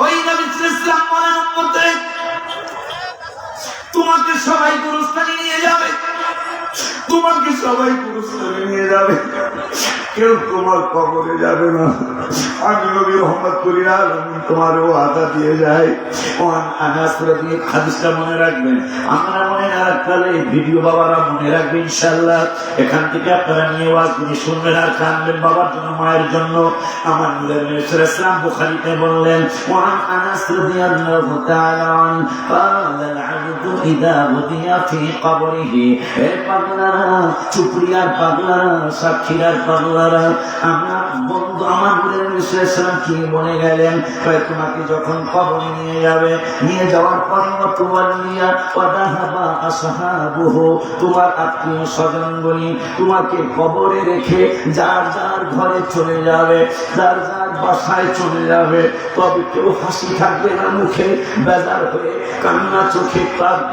ওই নবী সাল্লাল্লাহু আলাইহি ওয়াসাল্লাম তোমাকে সবাই গুরুস্থানে নিয়ে যাবে, তোমাকে সবাই গুরুস্থানে নিয়ে যাবে, কেউ তোমার কবরে যাবে না। আমি নবী রাহমাতুল আলামিন তোমারও আদা দিয়ে যাই। ওয়ান আনাস রাদিয়াল্লাহু আনহু, হাদিসটা মনে রাখবেন। আমরা মনে না রাখলে ভিডিও বাবারা মনে রাখবে ইনশাআল্লাহ। এখান থেকে আপনারা নিয়ে ওয়াজ তিনি শুনবেন আর কানবেন বাবার জন্য, মায়ের জন্য। আমার নূরের নবী সাল্লাল্লাহু আলাইহি ওয়াসাল্লাম বুখারীতে বললেন, ওয়ান আনাস রাদিয়াল্লাহু তাআলা আন ক্বালা আল আবদু ইযা বুদিয়া ফি কবরিহি, এ পাগলারা, চুপড়িয়ার পাগলারা, সাক্ষীরার পাগলারা, আমার বন্ধু আমার নূরের নবী সাল্লাল্লাহু আলাইহি ওয়াসাল্লাম কি বলে গেলেন, তোমাকে যখন কবরে নিয়ে যাবে, নিয়ে যাওয়ার পরে তুওয়াল্লিয়া ওয়াদাহাবা আসহাবুহু, তোমার আত্মীয় স্বজনগুলি তোমাকে কবরে রেখে যার যার ঘরে চলে যাবে, যার যার বাসায় চলে যাবে। তবে কেউ হাসি থাকবে না মুখে, বেজার হয়ে কান্না চোখে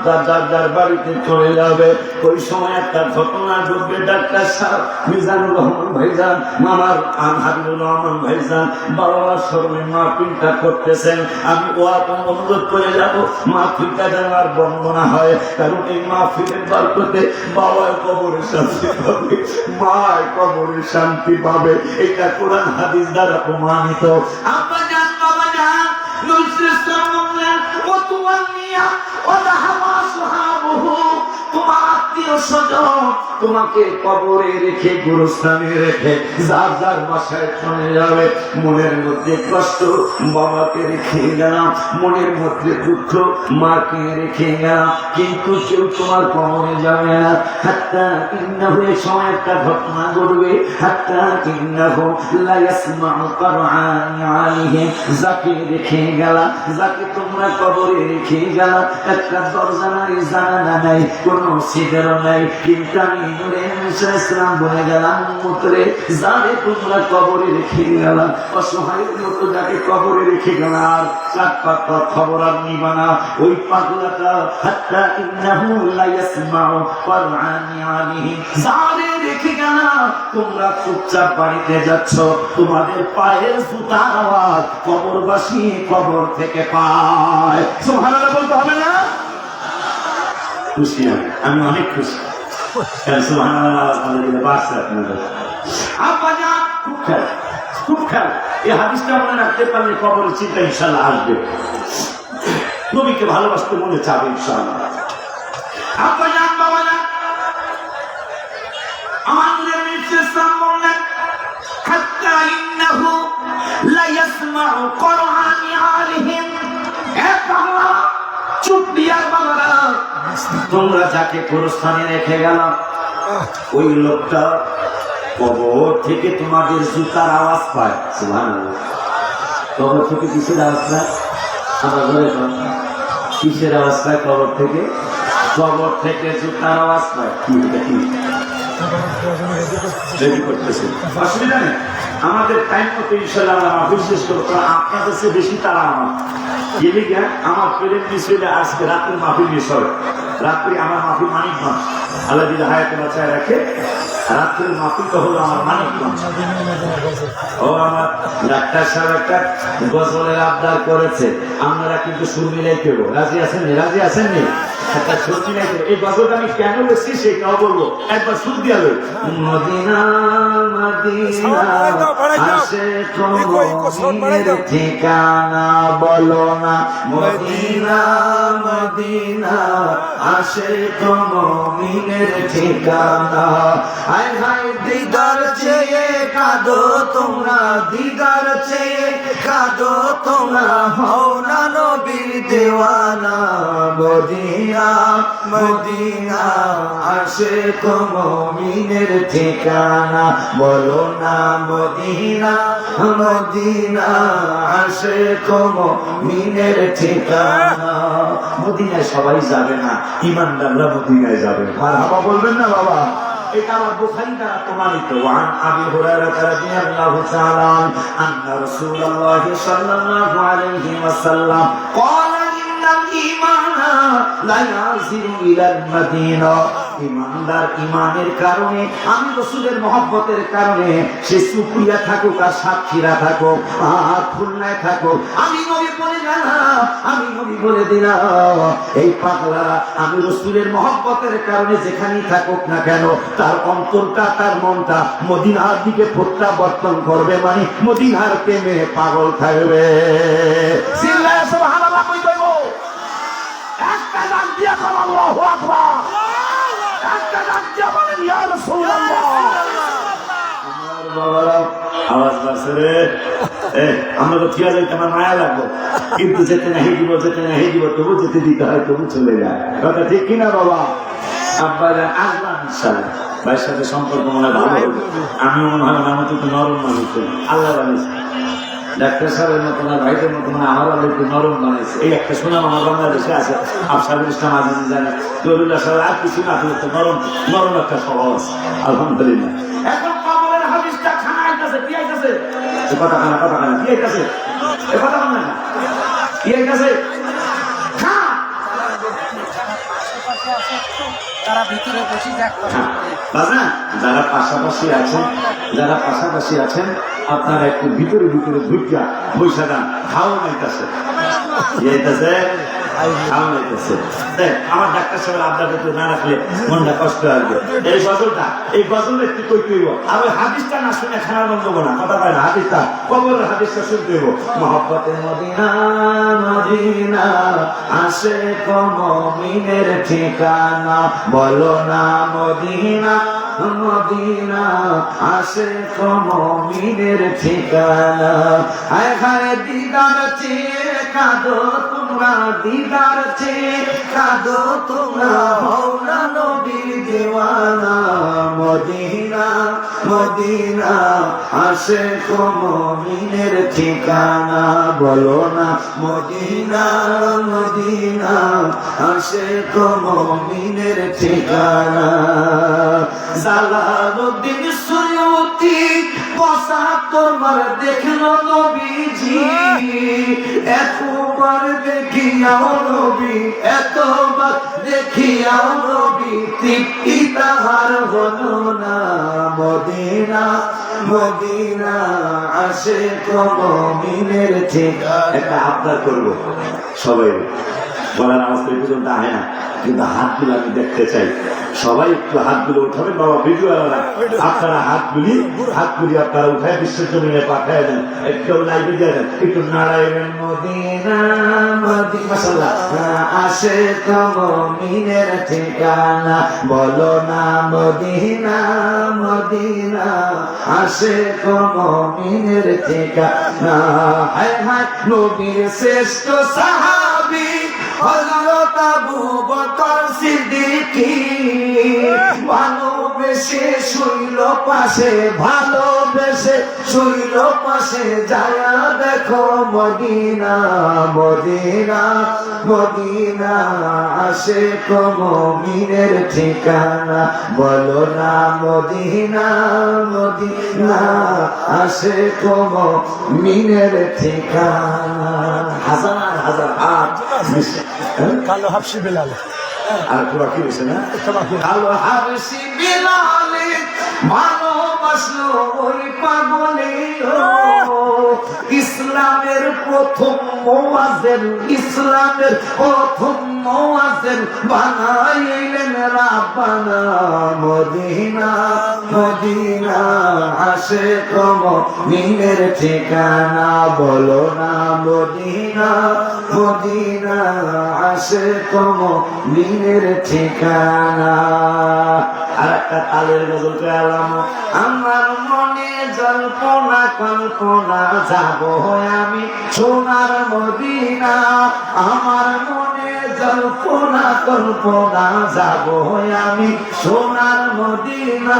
যার যার বাড়িতে চলে যাবে। ওই সময় একটা ঘটনা ঘটবে। ডাক্তার সাহেব মিজানুর রহমান ভাইজান, মামার হাবিবুর রহমান ভাইজান বাবার স্মরণে মাহফিলটা করতেছেন। আমি অনুরোধ করে যাবো মাহফিলটা যেন আর বন্ধ না হয়, কারণ এই মাহফিলের বরকতে বাবার কবরে শান্তি পাবে, মায়ের কবরে শান্তি পাবে। এটা কোরআন হাদিস দ্বারা প্রমাণিত। আব্বা জান, বাবা জান, নবী সাল্লাল্লাহু আলাইহি ওয়াসাল্লাম ওয়াতুওয়াল্লিয়া ওয়াদাহাবা আসহাবুহু, তোমার আত্মীয় স্বজন তোমাকে কবরে রেখে, গুরুস্থানে রেখে যার যার বাসায় চলে যাবে। মনের মধ্যে কষ্ট, বাবাকে রেখে গেলাম, মনের মধ্যে দুঃখ, মাকে রেখে গেলাম, কিন্তু কেউ তোমার কবরে যাবে না। হাত্তা ইন্নাহু, এই সময় একটা ঘটনা ঘটবে। হাত্তা ইন্নাহু লা ইয়াসমাউ কুরআনি আলাইহিম, যাকে রেখে গেলা, যাকে তোমরা কবরে রেখে গেলা, একটা দরজা নাই, জানালা নাই, কোনো সিদর নাই, কিন্তু আমি নূরে ইসলাম বলে গেলাম, উম্মতরে যারে তোমরা কবরে রেখে গেলাম, অসহায়ের মতো যাকে কবরে রেখে গেলাম, চার পাতা খবর আর নিবা না। ওই পাগলাটা হাত্তা ইন্নাহু লা ইয়াসমাউ কুরআনি আলাইহিম, যারে রেখে গেলাম, তোমরা চুপচাপ বাড়িতে যাচ্ছ, তোমাদের পায়ের জুতার আওয়াজ কবরবাসী কবর থেকে পায়। সুবহানাল্লাহ বলতে হবে না? খুশি আমি অনেক খুশি। খুব খেয়াল, এই হাদিসটা মনে রাখতে পারলে কবরের চিন্তা ইনশাল্লাহ আসবে। নবীকে ভালোবাসতে মনে চাবে ইনশাল্লাহ। আব্বা জান, বাবা জান, আমার নূরের নবী সাল্লাল্লাহু বললেন, হাত্তা ইন্নাহু লা ইয়াসমাউ কুরআনি আলাইহিম, এ বাবা চুপ দিয়ার বাবারা, তোমরা যাকে গুরুস্থানে রেখে গেলাম, ওই লোকটা কবর থেকে তোমাদের জুতার আওয়াজ পায়। সুবহানাল্লাহ। কবর থেকে কিসের আওয়াজ পায়? আমার ঘরে কিসের আওয়াজ পায়? কবর থেকে, কবর থেকে জুতার আওয়াজ পায়। অসুবিধা নেই, আমাদের টাইম মতো ইনশাল্লাহ মাহফিল শেষ করবো। আপনাদের চেয়ে বেশি তারা আমার গেলে গিয়া আমার প্রেম মিছিলে আজকে রাত্রে মাহফিল মিস হবে। রাত্রি আমার মাহফিল মানিক মাস, আল্লাহ যদি হায়াতে বাঁচায় রাখে। রাত্রের মাফিকটা হলো আমার মানিকগঞ্জ। ও আমার ডাক্তার সাহেব একটা গজলের আবদার করেছে, আপনারা কিন্তু সুর মিলাই কেব, রাজি আছেন? রাজি আছেননি? একটা সুর মিলাই কেব। এই গজলটা আমি কেন বলছি সেটাও বলবো, একবার সুর দিয়া লই। মদিনা মদিনা আসে তোমার ঠিকানা বলো না, মদিনা মদিনা আসে তোমার ঠিকানা। হায় হায় দিদার চেয়ে কাঁদো তোমরা, দিদার চেয়ে কাঁদো তোমরা, হও না নবীর দেওয়ানা। মদিনা মদিনা আসে তোমার ঠিকানা বলো না, মদিনা মদিনা আসে তোমার ঠিকানা। মদিনায় সবাই যাবে না, ইমানদাররা মদিনায় যাবে। মারহাবা বলবেন না বাবা? এটা আমার বুখারী দ্বারা প্রমাণিত। ওয়ান আবি হুরায়রা রাদিয়াল্লাহু তাআলা আন্না রাসূলুল্লাহ সাল্লাল্লাহু আলাইহি ওয়াসাল্লাম ক্বালা ইন্নাল ঈমানা লা ইয়াযিরু ইলাল মাদিনা। ইমানদার ইমানের কারণে, আমি রাসূলের মহব্বতের কারণে, সে সুপ্রিয়া থাকুক আর সাতক্ষীরা থাকুক আর খুলনায় থাকুক, আমি নবী বলে গেলাম, আমি নবী বলে দিলাম, এই পাগলারা আমি রাসূলের মহব্বতের কারণে যেখানেই থাকুক না কেন, তার অন্তরটা তার মনটা মদিনার দিকে প্রত্যাবর্তন করবে, মানে মদিনার প্রেমে পাগল থাকবে। সিল্লাহ সুবহানাল্লাহ কই কইবো? একটা ডাক দিয়া কর আল্লাহু আকবার, একটা ডাক দিয়া বলেন ইয়া রাসূলুল্লাহ। আমার বাবারা আওয়াজ বাড়ছে রে, আমরা তো ঠিক আছে, আমার মায়া লাগবে, কিন্তু যেতে নাহি দিব, যেতে নাহি দিব, তবু যেতে দিতে হয়, তবু চলে যায়। কথা ঠিক কিনা বাবা? আব্বা আসলাম ইনশাআল্লাহ, ভাইয়ের সাথে সম্পর্ক মনে হয় ভালো হবে। আমি মনে হয় আমার তো নরম মানুষ, আল্লাহ বানিয়েছে। ডাক্তার সাহেবের মতো না, ভাইদের মতো না, আমার আল্লাহ একটু নরম বানিয়েছে। এই একটা সুনাম আমার বাংলাদেশে আছে, আফসারুল ইসলাম আজাদি জানে, তরুল্লাহ সাহেব আর কিছু না, তো নরম নরম একটা স্বভাব আছে, আলহামদুলিল্লাহ। এখন কবরের হাদিসটা খানা আইতাছে, কি আইতাছে? কথা খানা, কথা খানা, কি আইতাছে? এ কথা বল না, কি আইতাছে? তারা ভিতরে বসে যারা পাশাপাশি আছেন, যারা পাশাপাশি আছেন, আপনারা একটু ভিতরে ভিতরে ঢুকিয়া বৈশা যান, খাওয়া নাইতেছে, খাওয়া নাইতেছে। আমার ডাক্তার সাহেব আবদার করতে না রাখলে মনটা কষ্ট আসবে। এই গজলটা, এই গজল একটু কই কইব, আর ওই হাদিসটা না শুনে খানা বন্ধ না, কথা পায় না, হাদিসটা কবরের হাদিসটা শুনতে হইব। মহব্বতে মদিনা মদিনা আসে মুমিনের ঠিকানা বলো না, মদিনা মদিনা আসে মুমিনের ঠিকানা। হায় হায় দিদার চেয়ে কাঁদো তোমরা, দিদার চেয়ে কাঁদো তোমরা, হও না নবীর দেওয়ানা। মদিনা মদিনা আসে মুমিনের ঠিকানা বলো না, মদিনা মদিনা আসে মুমিনের ঠিকানা। জালালউদ্দিন সুয়ুতি বসা তোমার দেখলো নবীজি, এতবার দেখিয়াও নবী, এতবার দেখিয়াও নবী, তৃপ্তি তাহার হলো না। মদিনা মদিনা আসে মুমিনের ঠিকানা। একটা আবদার করবো, সবাই গলার আওয়াজ পর্যন্ত আহে না, কিন্তু হাতগুলো আমি দেখতে চাই। সবাই একটু হাতগুলো উঠাবেন বাবা, ভিডিও আপনারা হাতগুলি আপনারা উঠায় বিশ্বের জমিনে পাঠায় দেন, একটু লাইভে দিয়ে দেন, একটু নারায়ণ। মদিনা মদিনা আসে মুমিনের ঠিকানা বলো না, মদিনা মদিনা আসে মুমিনের ঠিকানা। হায় হায় নবীর শ্রেষ্ঠ সাহাবী হযরত আবু বকর সিদ্দিকী, ভালোবেসে শুইল পাশে, ভালোবেসে শুইল পাশে, যায়া দেখো মদিনা মদিনা মদিনা আসে মুমিনের ঠিকানা বলো না, মদিনা মদিনা আসে মুমিনের ঠিকানা। হাজার হাজার হাত কালো হাফসি বিলাল আর কি হয়েছে না? কালো হাবশি বিলাল ভালোবাসলো ওই পাগলে ইসলামের প্রথম মুয়াজ্জিন, ইসলামের প্রথম মুয়াজ্জিন বানাইলেন রাব্বানা মদিনা মদিনা আশিক মুমিনের ঠিকানা বলো না মদিনা মদিনা আশিক মুমিনের ঠিকানা। আর একটা তালের গজল পেলাম, আমার মনে জল্পনা কল্পনা যাব আমি সোনার মদিনা, আমার মনে জল্পনা কল্পনা যাব আমি সোনার মদিনা,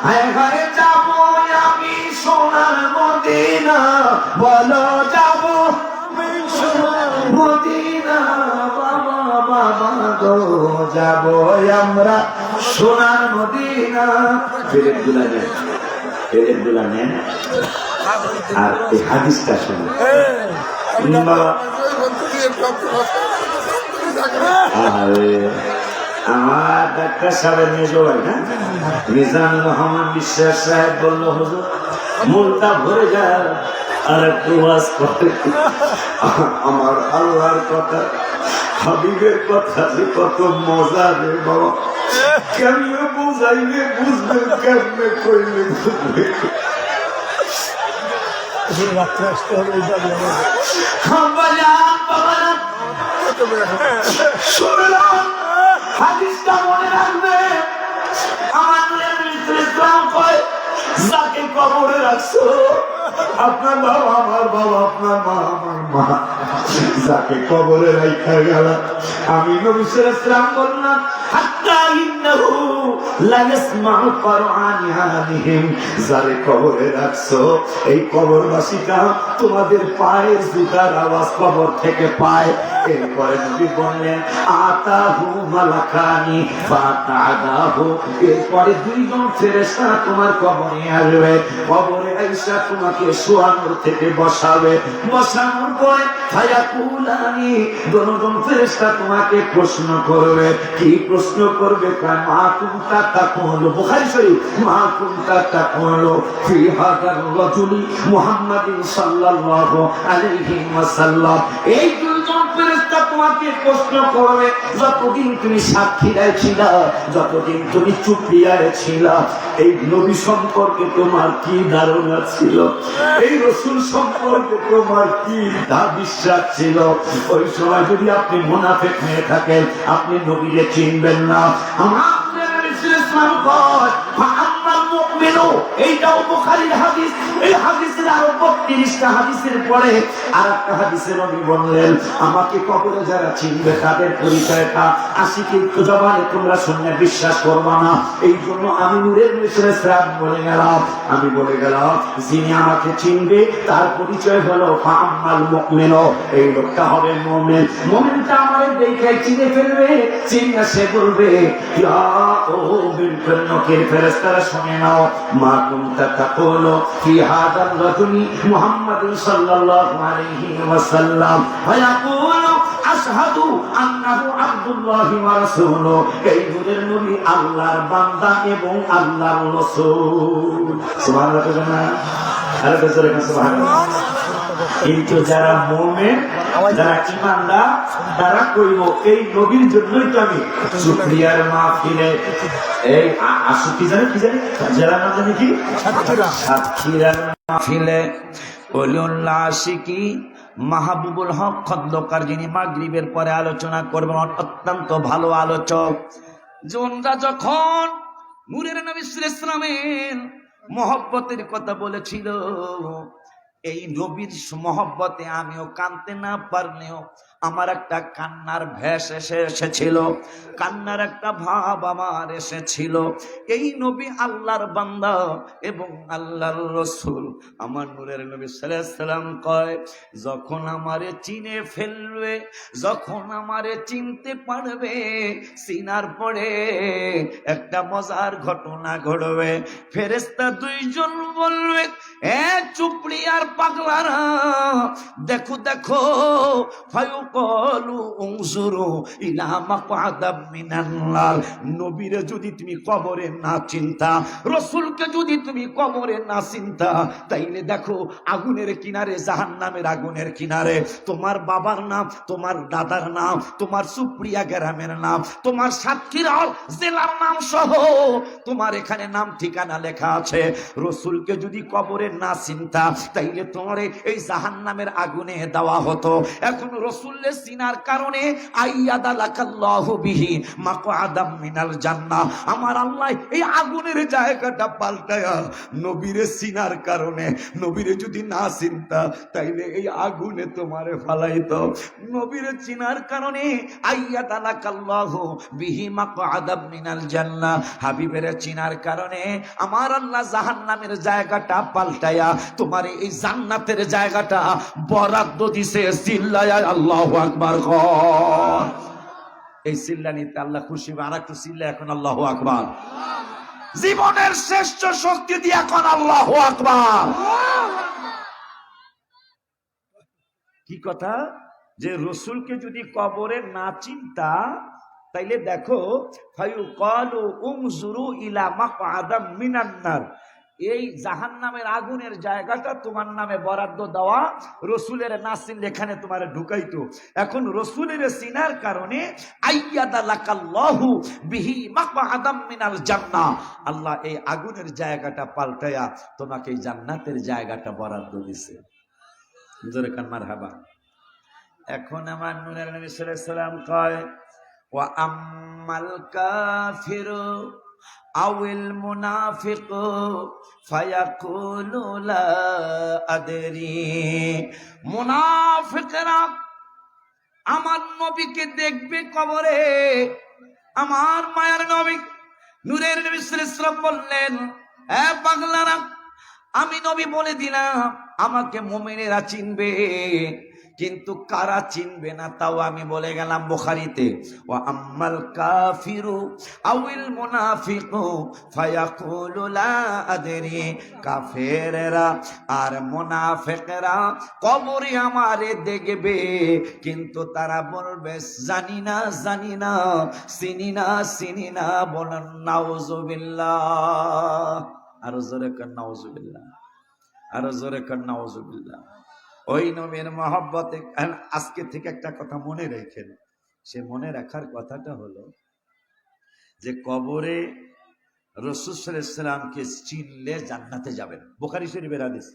হায় হায় যাব আমি সোনার মদিনা, বলো যাব মদিনা বাবা বাবা গো যাব আমরা সোনার মদিনা। ফেরেকগুলা নেন, ফেরেকগুলা নেন আর এই হাদিসটা শুনুন বাবা। আরে আমার ডাক্তার সাহেবের মেজো ভাই না মিজানুর রহমান বিশ্বাস সাহেব বলল হুজুর মনটা ভরে যায় আর একটু ওয়াজ করে। আমার আল্লাহর কথা হাবিবের কথা যে কত মজা রে বাবা, কেমনে বুঝাইলে বুঝবেন, কেমনে কইলে বুঝবে। রাত্রে আসতে হবে হাদিসটা মনে রাখবে। আমার ইসলাম কয় যাকে কবরে রাখছো আপনার বাবা আমার বাবা আপনার মা আমার মা, যাকে কবরে রাখা গেল আমি নবী সাল্লাল্লাহু আলাইহি ওয়াসাল্লাম বললাম হাত্তা ইন্নাহু লা ইয়াসমাউ কুরআনিহিম, যারে কবরে রাখছো এই কবরবাসীটা তোমাদের পায়ের জুতার আওয়াজ কবর থেকে পায়। এরপরে নবী বললেন আতাহু মালাকানি ফাতাদাহু, এরপরে দুইজন ফেরেশতা তোমার কবরে আসবে, কবরে আইসা তোমাকে শোয়ানোর থেকে বসাবে, বসানোর পরে ফায়াকুলানি দুজন ফেরেশতা তোমাকে প্রশ্ন করবে। কি প্রশ্ন করবে? মা কুনতা তাকুলু, বুখারী শরীফ, মা কুনতা তাকুলু ফি হাদার রাজুলি মুহাম্মাদিন সাল্লাল্লাহু আলাইহি ওয়াসাল্লাম। এই দুজন ফেরেশতা তোমাকে প্রশ্ন করবে যতদিন তুমি সাক্ষীরায় ছিলা, যতদিন তুমি চুপিয়ায় ছিলা, এই নবী সম্পর্কে তোমার কি ধারণা ছিল, এই রাসূল সম্পর্কে তোমার কি বিশ্বাস ছিল। ওই সময় যদি আপনি মুনাফিক হয়ে থাকেন আপনি নবীকে চিনবেন না। আমার ইসলাম কয় ফাআম্মাল মুমিনু, এইটাও বুখারীর হাদিস। এই হাদিসের আরো 32টা হাদিসের পরে আরেকটা হাদিসে নবী বললেন আমাকে কবরে যারা চিনবে তাদের পরিচয়টা আশিকির জবানে তোমরা শুনে বিশ্বাস করবা না। এই জন্য আমি নূরের মিশরে সালাম বলে গেলাম, আমি বলে গেলাম যিনি আমাকে চিনবে তার পরিচয় হলো ফাআম্মাল মুমিনু, এই লোকটা হবে মুমিন। মুমিনটা আমাদের দেখে চিনে ফেলবে, চিনে সে বলবে ইয়া ও বিলকুল ফেরেশতারা শুনে নাও মা কুনতা তাকুলু ফি হাদার রাজুলি মুহাম্মাদিন সাল্লাল্লাহু আলাইহি ওয়াসাল্লাম ফায়াকুলু আশহাদু আন্নাহু আবদুল্লাহি ওয়া রাসূলুহু, এই নূরের নবী আল্লাহর বান্দা এবং আল্লাহর রাসূল। সুবহানাল্লাহ, আরে বেজরে সুবহানাল্লাহ। কিন্তু যারা মুমিন, যারা ঈমানদার, তারা কইব এই নবীর জন্যই তো আমি শুকরিয়ার মাহফিলে এই আশুকি জানি কি জানি যারা না জানি কি সাক্ষীরার মাহফিলে ওলিউল্লাহ আশিকি মাহবুবুল হক খন্দকার যিনি মাগরিবের পরে আলোচনা করবেন, অত্যন্ত ভালো আলোচক। জনরা যখন নূরের নবী সাল্লাল্লাহু আলাইহি ওয়াসাল্লামের মহব্বতের কথা বলেছিল, এই নবীর মহব্বতে আমিও কানতে না পারলেও আমার একটা কান্নার ভেস এসেছিল, কান্নার একটা ভাব আমার এসেছিল। এই নবী আল্লাহর বান্দা এবং আল্লাহর রাসূল। আমার নূরের নবী সাল্লাল্লাহু আলাইহি ওয়াসাল্লাম কয় যখন আমারে চিনে ফেলবে, যখন আমারে চিনতে পারবে, চিনার পরে একটা মজার ঘটনা ঘটবে। ফেরেশতা দুইজন বলবে এ চুপড়ি আর পাগলারা দেখো দেখো, ফায়ুকালু উনজুরু ইলা মাকআদাম মিনান্নার। নবীরে যদি তুমি কবরে না চিন্তা, রাসূলকে যদি তুমি কবরে না চিন্তা, তাইলে দেখো আগুনের কিনারে, জাহান্নামের আগুনের কিনারে তোমার বাবার নাম, তোমার দাদার নাম, তোমার সুপ্রিয়া গ্রামের নাম, তোমার সাতক্ষীরার জেলার নাম সহ তোমার এখানে নাম ঠিকানা লেখা আছে। রাসূলকে যদি কবরে না চিন্তা, তাইলে তোমার এই জাহান্নামের আগুনে দেওয়া হতো। এখন রাসূলকে চিনার কারণে আইয়াদালাকাল্লাহু বিহি মাকআদাম মিনাল জান্নাহ, আমার আল্লাহ এই আগুনের জায়গাটা পাল্টায়া নবীরে চিনার কারণে, নবীরে যদি না চিন্তা তাইলে এই আগুনে তোমারে ফালাইতো। নবীরে চিনার কারণে আইয়াদালাকাল্লাহু বিহি মাকআদাম মিনাল জান্নাহ, হাবিবের চিনার কারণে আমার আল্লাহ জাহান্নামের জায়গাটা পাল্টায়া তোমার এই জান্নাতের জায়গাটা বরাদ্দ দিছে। চিল্লায়া আল্লাহু আকবার কর। এই চিল্লানিতে আল্লাহ খুশি। আর একটু চিল্লা এখন আল্লাহু আকবার। জীবনের শ্রেষ্ঠ শক্তি দিয়ে এখন আল্লাহু আকবার। কি কথা? যে রাসূলকে যদি কবরে না চিন্তা, তাইলে দেখো ফায়ুকালু উনজুরু ইলা মাকআদাম মিনান্নার, এই জাহান্নামের আগুনের জায়গাটা তোমার নামে বরাদ্দ দেওয়া। রাসূলের না চিনলে এখানে তোমারে ঢুকাইতো। এখন রাসূলের চিনার কারণে আইয়াদালাকাল্লাহু বিহি মাকআদাম মিনাল জান্নাহ, আল্লাহ এই আগুনের জায়গাটা পাল্টায়া তোমাকে এই জান্নাতের জায়গাটা বরাদ্দ দিছে। জোরে কান মারহাবা। এখন আমার নূরের নবী সাল্লাল্লাহু আলাইহি সাল্লাম কয়, ওয়া আম্মাল কাফিরু আউল মুনাফিকু ফায়াকুলু লা আদরি। মুনাফিকরা আমার নবীকে দেখবে কবরে। আমার মায়ার নবী নূরের নবী সাল্লাল্লাহু আলাইহি ওয়াসাল্লাম বললেন, এ পাগলারা, আমি নবী বলে দিলাম আমাকে মুমিনেরা চিনবে, কিন্তু কারা চিনবে না তাও আমি বলে গেলাম বুখারীতে, ওয়া আম্মাল কাফিরু আউল মুনাফিকু ফায়াকুলু লা আদরি। কাফেররা আর মুনাফিকরা কবরে আমারে দেখবে, কিন্তু তারা বলবে জানি না, জানি না, চিনি না, চিনি না। বলেন নাউযুবিল্লাহ। আর জোরে কান নাউযুবিল্লাহ, আর জোরে কান নাউযুবিল্লাহ। ওই নবীর মহব্বতে আজকে থেকে একটা কথা মনে রেখেন। সে মনে রাখার কথাটা হলো যে কবরে রাসূল সাল্লাল্লাহু আলাইহি সাল্লামকে চিনলে জান্নাতে যাবেন। বুখারী শরীফের হাদিস।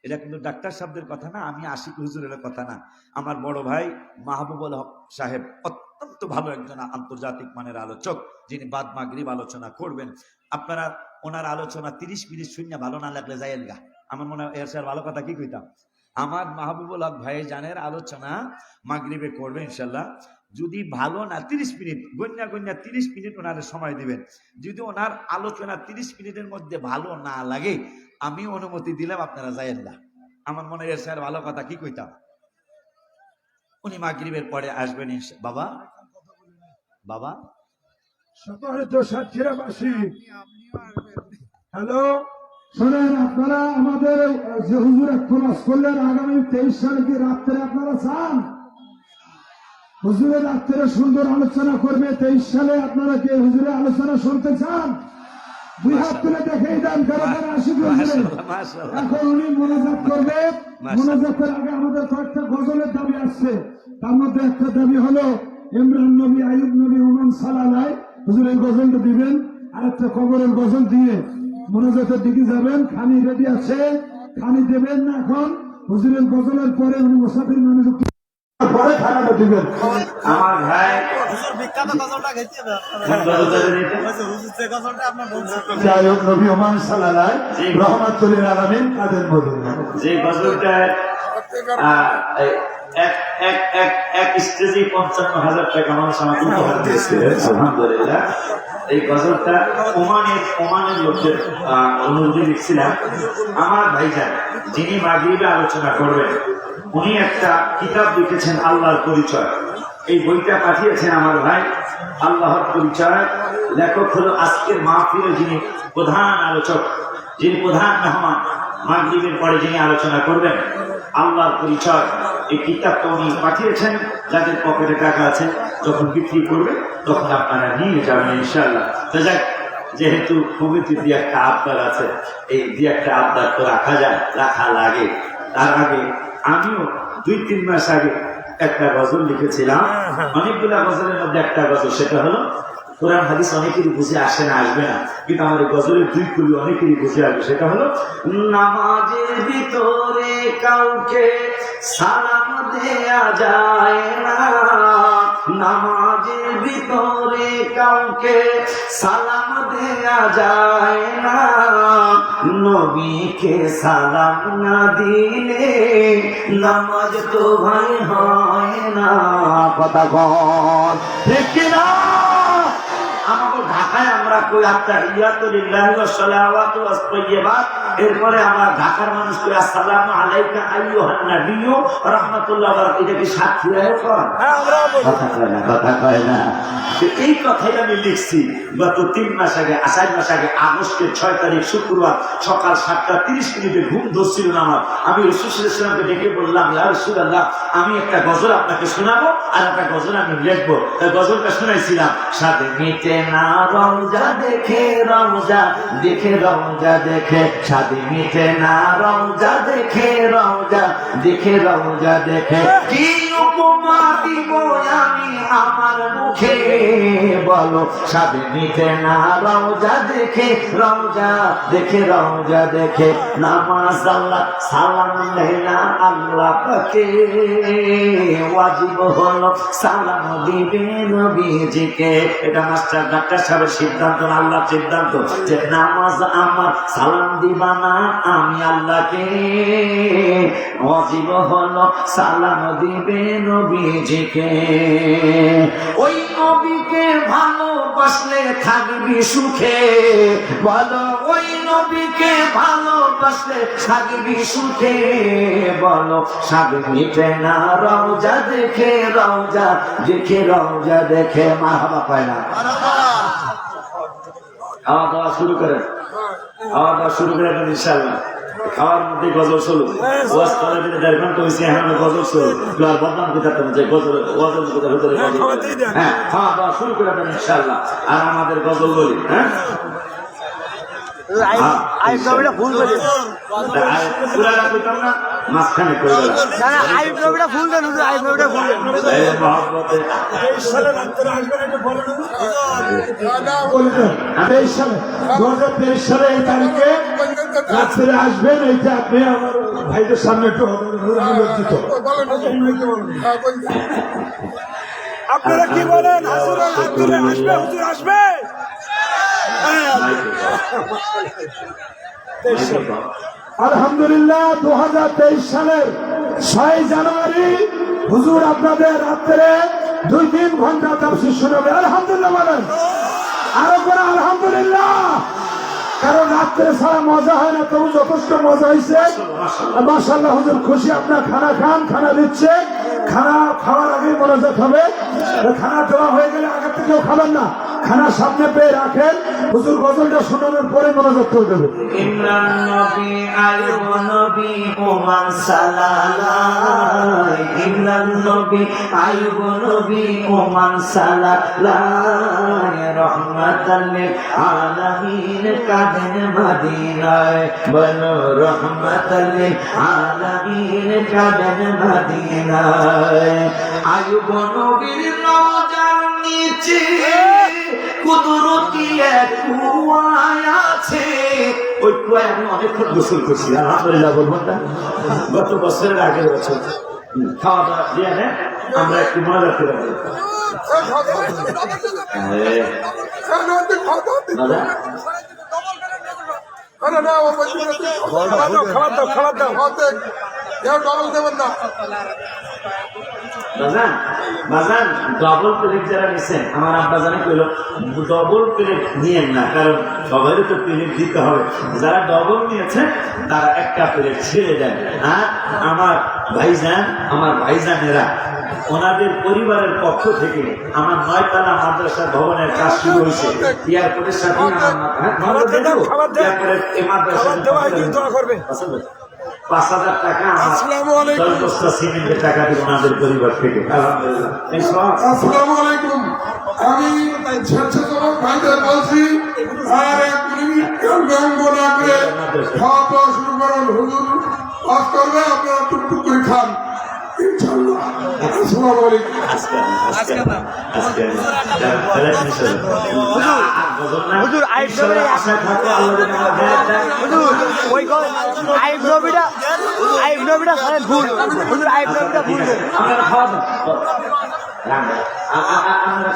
এটা কিন্তু ডাক্তার সাহেবদের কথা না, আমি আশিক হুজুরের কথা না। আমার বড় ভাই মাহবুবুল হক সাহেব অত্যন্ত ভালো একজন আন্তর্জাতিক মানের আলোচক, যিনি বাদ মাগরিব আলোচনা করবেন। আপনারা ওনার আলোচনা 30 মিনিট শুনে ভালো না লাগলে যাইয়েন গা। আমার মনে হয় এর স্যার ভালো কথা কি কইতাম। আমার মাহবুবুল হক ভাই জানের আলোচনা মাগরিবে করবে ইনশাল্লাহ। যদি ভালো না 30 মিনিট গণ্যা 30 মিনিট ওনার সময় দিবেন। যদি ওনার আলোচনা 30 মিনিটের মধ্যে ভালো না লাগে, আমি অনুমতি দিলাম আপনারা যাইয়েন না। আমার মনে হয় স্যার ভালো কথা কি কইতাম। উনি মাগরিবের পরে আসবেন। বাবা বাবা সম্মানিত সাতক্ষীরাবাসী, হ্যালো, শোনেন, আপনারা আমাদের যে হুজুরে খোলাস করলেন আগামী 23 সালে কি রাত্রে আপনারা চান হুজুরে রাত্রে সুন্দর আলোচনা করবে? 23 সালে আপনারা কি হুজুরের আলোচনা শুনতে চান? দুই হাত তুলে দেখেই দেন কারো কারো আশিক হুজুরে। এখন উনি মোনাজাত করবে। মোনাজাতের আগে আমাদের কয়েকটা গজলের দাবি আসছে। তার মধ্যে একটা দাবি হলো ইমরান নবী, আইয়ুব নবী, ওমান সালালাই হুজুর এই গজলটা দিবেন। আর একটা কবরের গজল দিয়ে মোনাজাতের দিকে যাবেন। খানি রেডি আছে, খানি দেবেন না এখন। হুজুরের গজলের পরে উনি মুসাফির মানুষ পরে খানাটা দিবেন। আমার ভাই বিখ্যাত গজলটা গেছে না, যাই হোক, নবী ওমান সালালাই রহমাতুল আলামিন কাদের মদিনা, যে গজলটা এক স্টেজে 55,000 টাকা মানুষ আমাকে উপহার দিয়েছে, আলহামদুলিল্লাহ। এই গজলটা ওমানের লোকদের অনুরোধে লিখছিলাম। আমার ভাইজান যিনি মাগরিবে আলোচনা করবেন, উনি একটা কিতাব লিখেছেন আল্লাহর পরিচয়। এই বইটা পাঠিয়েছেন আমার ভাই। আল্লাহর পরিচয় লেখক হলো আজকের মাহফিলে যিনি প্রধান আলোচক, যিনি প্রধান মেহমান, মাগরিবের পরে যিনি আলোচনা করবেন, আল্লাহর পরিচয়। এই কিতাবটা উনি পাঠিয়েছেন, যাদের পকেটে টাকা আছে যখন বিক্রি করবে তখন আপনারা নিয়ে যাবেন ইনশাআল্লাহ। তো যাক, যেহেতু কমিটি দিয়ে একটা আবদার আছে, এই দিয়ে একটা আবদার তো রাখা যায়, রাখা লাগে। তার আগে আমিও 2-3 মাস আগে একটা গজল লিখেছিলাম, অনেকগুলা গজলের মধ্যে একটা গজল, সেটা হলো কোরআন হাদিস অনেকেরই বুঝে আসে না, আসবে না, কিন্তু আমার এই গজলের 2 কলি অনেকেরই বুঝে আসবে। সেটা হলো, নামাজের ভিতরে কাউকে সালাম দেয়া যায় না, নামাজের ভিতরে কাউকে সালাম দেয়া যায় না, নবীকে সালাম না দিলে নামাজ তো ভাই হয় না। কথা বল ঠিক কিনা? আমাকে ঢাকায় আমরা কই আত্তাহিয়াতুলিল্লাহি ওয়া সালাওয়াতু ওয়াস তাইয়্যিবাত, এরপরে আমরা ঢাকার মানুষ কই আসসালামু আলাইকা আইয়ুহান নাবিয়্যু রাহমাতুল্লাহ ওয়া বারাকাতুহু। এটা কি সাক্ষী রায় কর? হ্যাঁ, আমরা কথা কয় না, কথা কয় না। এই কথাই আমি লিখছি গত 3 মাস আগে, 4 মাস আগে, আগস্টের 6 তারিখ শুক্রবার সকাল 7:30 ঘুম ধরছিল না আমার। আমি রাসূল সাল্লাল্লাহু আলাইহি ওয়াসাল্লামকে ডেকে বললাম, ইয়া রাসূলুল্লাহ, আমি একটা গজল আপনাকে শোনাবো আর একটা গজল আমি লিখবো। তাই গজলটা শোনাইছিলাম, সাথে মিটে না রওজা দেখে, রওজা দেখে, রওজা দেখে, সাথে মিটে না রওজা দেখে, রওজা দেখে, রওজা দেখে, কি উপমা দিব আমি আমার মুখে বলো, সাথে মিটে না রওজা দেখে, রওজা দেখে, রওজা দেখে, নামাজ আল্লাহ সালাম নেয় না আল্লাহ পাকে, ওয়াজিব হলো সালাম দিবে নবীজিকে। এটা মাস্টার ডাক্তার সাহেবের সিদ্ধান্ত না, আল্লাহর সিদ্ধান্ত যে নামাজ আমার সালাম দিবা না আমি আল্লাহকে, ওয়াজিব হলো সালাম দিবে নবীজিকে। ওই নবীকে ভালোবাসলে থাকবি সুখে, বলো ওই নবীকে ভালোবাসলে থাকবি সুখে, বলো সাথে মিটে না রওজা দেখে, রওজা দেখে, রওজা দেখে। মারহাবা পায় না? খাওয়া দাওয়া শুরু করেন, খাওয়া দাওয়া শুরু করে দেন ইনশাআল্লাহ। খাওয়ার মধ্যে গজল চলুক, ওয়াজ করে দিলে 1.5 ঘন্টা হয়েছে, এখন গজল চলুক, আর বদনাম কি থাকতে যে গজল গজল ভিতরে গজল। হ্যাঁ, খাওয়া দাওয়া শুরু করে দেন ইনশাআল্লাহ। আর আমাদের গজল বলি, হ্যাঁ ফুল করে মাঝখানে করে ফুল দেন, 2023 সালে এই তারিখে রাত্রে আসবেন, এইটা আপনি আমার ভাইদের সামনে একটু লজ্জিত। আপনারা কি বলেন? হুজুর আসবে, হুজুর আসবে। আলহামদুলিল্লাহ, 2023 সালের 6 জানুয়ারি হুজুর আপনাদের রাত্রে 2-3 ঘন্টা তাফসীর শোনাবে। আলহামদুলিল্লাহ বলেন, আরো করে আলহামদুলিল্লাহ। কারণ রাত্রে ছাড়া মজা হয় না, তবু যথেষ্ট মজা হয়েছে মাশাআল্লাহ। হুজুর খুশি, আপনার খানা খান, খানা দিচ্ছে, খানা খাওয়ার আগে মনোযোগ হবে। খানা দেওয়া হয়ে গেলে আগে থেকেও খাবেন না, খানা সামনে পেয়ে রাখেন, হুজুর গজলটা শোনানোর পরে মনোযোগ করে দেবে। ইমরান নবী, আইয়ুব নবী, ওমান সালালাই, ইমরান নবী, আইয়ুব নবী, ওমান সালালাই, রহমাতাল লিল আলামিন কাদেন মদিনায়, বলো রহমাতাল লিল আলামিন কাদেন মদিনায়। আইয়ুব নবীর রওজার নিচে কুদরতি এক কুয়া আছে, ওই কুয়ায় আমি অনেকক্ষণ গোসল করছি, আলহামদুলিল্লাহ বলবো না। গত বছরের আগের বছর খাওয়া দাওয়া দিয়ে আমরা একটু মজা করে বাজান। ডবল প্লেট যারা নিচ্ছেন, আমার আব্বা জানে কইলো ডবল প্লেট নিয়েন না, কারণ সবাইও তো প্লেট দিতে হবে। যারা ডবল নিয়েছেন তারা একটা প্লেট ছেড়ে দেন। আর আমার ভাইজান, আমার ভাইজানেরা, ওনাদের পরিবারের পক্ষ থেকে আমার 9 তলা মাদ্রাসা ভবনের কাজ শুরু হয়েছে। এয়ারপোর্টের সাথে 5,000 টাকা আমার 10 বস্তা সিমেন্টের টাকা দিব আমাদের পরিবার থেকে। আলহামদুলিল্লাহ। আসসালামু আলাইকুম। আমি স্বেচ্ছাসেবক ভাইদের বলছি, আর 1 মিনিট বিলম্ব না করে খাওয়া দাওয়া শুরু করেন। হুজুর পাস করবে, আপনারা টুকটুক করে খান ইনশাআল্লাহ। আসসালামু আলাইকুম। হুজুর আইব নবীটা সাহেব ভুল, হুজুর আইব নবীটা ভুল। আপনারা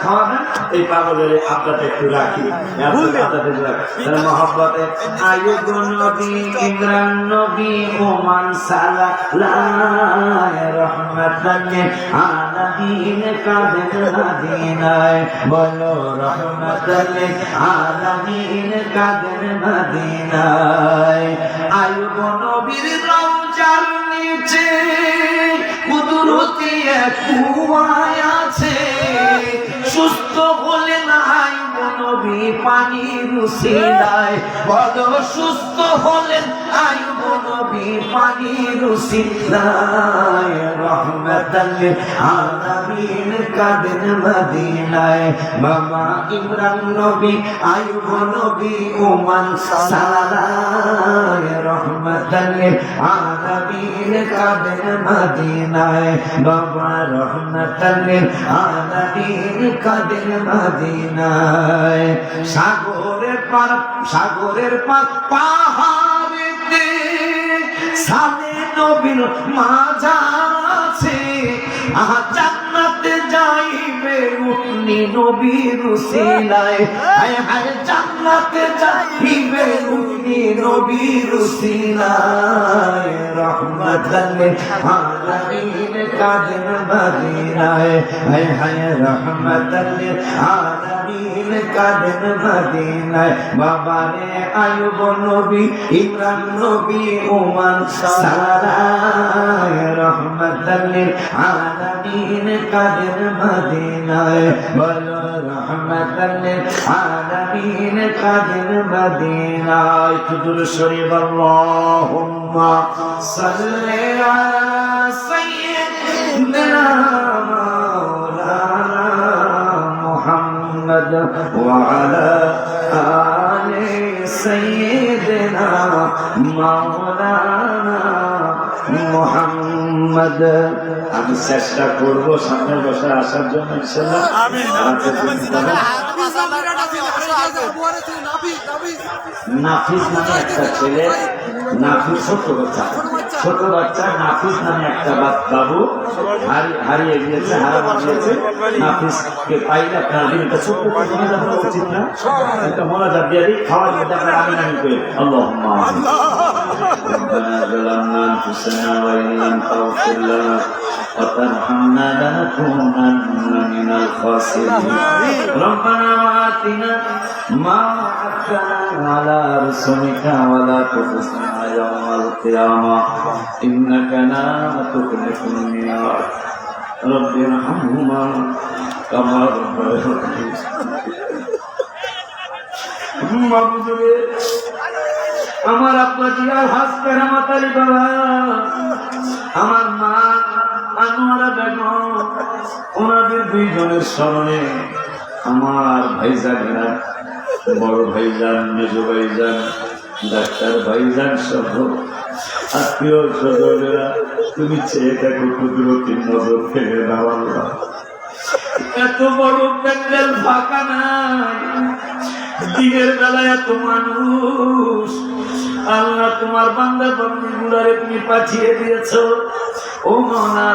খাওয়াবেন, এই পাগলের আপনাদের একটু রাখি, মহব্বতে আয়ুব নবী ইমরান নবী ওমান সালাহ রহমতান আলামিন কাদের মদিনায়, বলো রহমতান আলামিন কাদের মদিনায়। আয়ুব নবীর রওজার নিচে কুদরতি এক কুয়া আছে, সুস্থ হলেন আয়ুব নবী পানির উসিলায়, বলো সুস্থ হলেন আয়ুব নবী পানির উসিলায়। রহমতাল লিল আলামিন কাদের মদিনায়, বাবা ইমরান নবী আয়ুব নবী ওমান সালাহ রহমতাল লিল আলামিন কাদের মদিনায়, বাবা রহমতাল লিল আলামিন কাদের মদিনায়। সাগরের পার পাহাড়েতে সামনে নবীর মাজার আছে, জান্নাতে যাইবে উনি নবীর উসিলায়, হায় হায় জান্নাতে যাইবে উনি নবীর উসিলায়। রহমতাল লিল আলামিন কাদের মদিনায়, হায় হায় রহমতাল লিল আলামিন কাদের মদিনায়। বাবারে আয়ুব নবী ইমরান নবী ওমান সালাহ রহমতাল লিল আলামিন কাদের মদিনায়, বলো রহমতাল লিল আলামিন কাদের মদিনায়। দুরূদ শরীফ আল্লাহুম্মা সাল্লি আলা সাইয়্যিদিনা মাওলানা মুহাম্মদ ওয়া আলা আলি সাইয়্যিদিনা মাওলানা মুহাম্মদ। আমি চেষ্টা করবো সামনের বছর আসার জন্য ইনশাআল্লাহ। নাফিস নামে একটা ছেলে, নাফিস ছোট বাচ্চা নাফিস নামে একটা বাবু হারিয়ে গিয়েছে, হারানো গিয়েছে। নাফিসকে পাইলে আপনার একটা ছোট্ট উচিত না, একটা মোনাজাত দিয়ে দিই, খাওয়ার মধ্যে আপনার আমি নামি করে আল্লাহুম্মা ربنا ظلمنا أنفسنا وإن لم تغفر لنا وترحمنا لنكونن من الخاسرين ربنا وآتنا ما وعدتنا على رسلك ولا تخزنا يوم القيامة إنك لا تخلف الميعاد رب ارحمهما كما ربياني আমার আব্বা জিয়া হাসতে রহমত আলী বাবা, আমার মা আনোয়ারা বেগম, ওনাদের 2 জনের স্মরণে আমার ভাইজানেরা, বড় ভাইজান, মেজ ভাইজান, ডাক্তার ভাইজান সহ আত্মীয় স্বজনেরা, তুমি চেয়ে দেখো কুদরতি নজর ফেলে দাও আল্লাহ। এত বড় প্যান্ডেল ফাঁকা নাই, দিনের বেলায় এত মানুষ, আল্লাহ তোমার বান্দা বান্দি গুলারে তুমি পাঠিয়ে দিয়েছো। ও মনা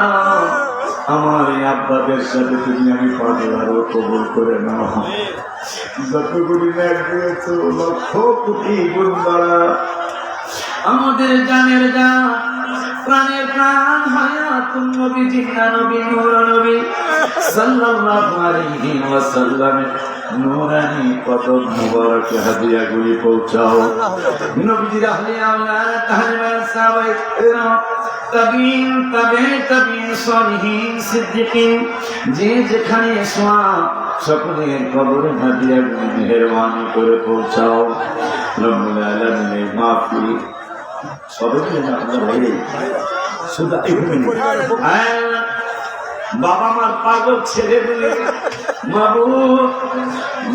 আমার এই আব্বাদের সাথে তুমি আমি পাগলারও কবুল করে নাও, যতগুলি ন্যাক দিয়েছো লক্ষ কোটি গুণ দ্বারা আমাদের জানের জান, প্রাণের প্রাণ হায়াতুন নবী জিন্না নবী নূর নবী সাল্লাল্লাহু আলাইহি ওয়াসাল্লামের নূরানি কদম মুবারকে হাদিয়াগুলি পৌঁছাও। নবীজির আহলে আওলাদ তাহলে সাহাবায়ে কেরাম তাবিঈন তাবিঈন সালিহিন সিদ্দিকিন যে যেখানে শোয়া সকলের কবরে হাদিয়াগুলি মেহেরবানি করে পৌঁছাও। রব্বুল আলামিনের মাহফিল সবাই মিলে আপনার ভাইরে শুধু এখানে বাবা মার পাগল ছেলে বলে বাবু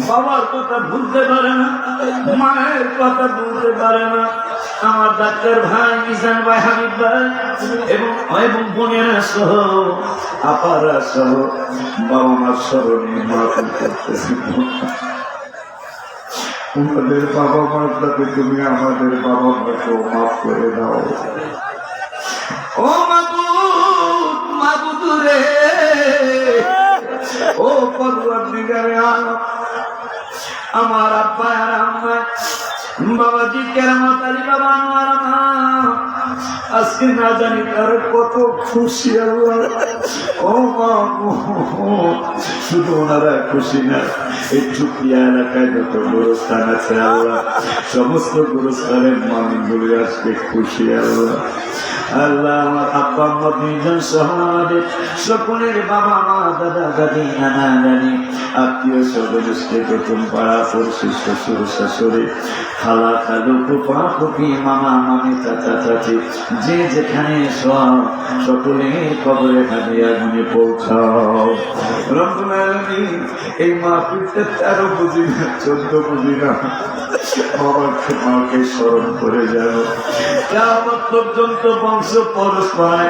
বাবার কথা ভুলতে পারে না, মায়ের কথা ভুলতে পারে না। আমার ডাক্তার ভাই মিজান ভাই হাবিব ভাই এবং বোনেরা সহ আপারা সহ বাবা মার স্মরণে মাহফিল করতেছি। আমাদের বাবা মার সাথে তুমি আমাদের বাবা মাকেও মাফ করে দাও। ও মাবুদ রে, ও পরওয়ারদিগারে আলম, আমার আব্বা আর আম্মা বাবাজি কেরামত আলী বাবা আমার মা আজকে না জানি তার কত খুশি। আল্লাহ ও মা, শুধু ওনারা খুশি না, এই চুপিয়া এলাকায় যত গুরুস্থান আছে আল্লাহ সমস্ত গুরুস্থানের মানুষগুলি আজকে খুশি। আল্লাহ আল্লাহ আমার আব্বা আম্মা দুইজন সহ আমাদের সকলের বাবা মা দাদা দাদি নানা নানি আত্মীয় স্বজন প্রথম পাড়া পড়শি শ্বশুর শাশুড়ি খালা খালু ফুপা ফুপি মামা মামি চাচা চাচি যে যেখানে সব সকলের কবরে হাদিয়া গুনে পৌঁছাও। রব্বুল আলামিন এই মাহফিলটা 13 বুঝি না 14 বুঝি না বাবাকে মাকে স্মরণ করে যাও। কিয়ামত পর্যন্ত বংশ পরস্পরায়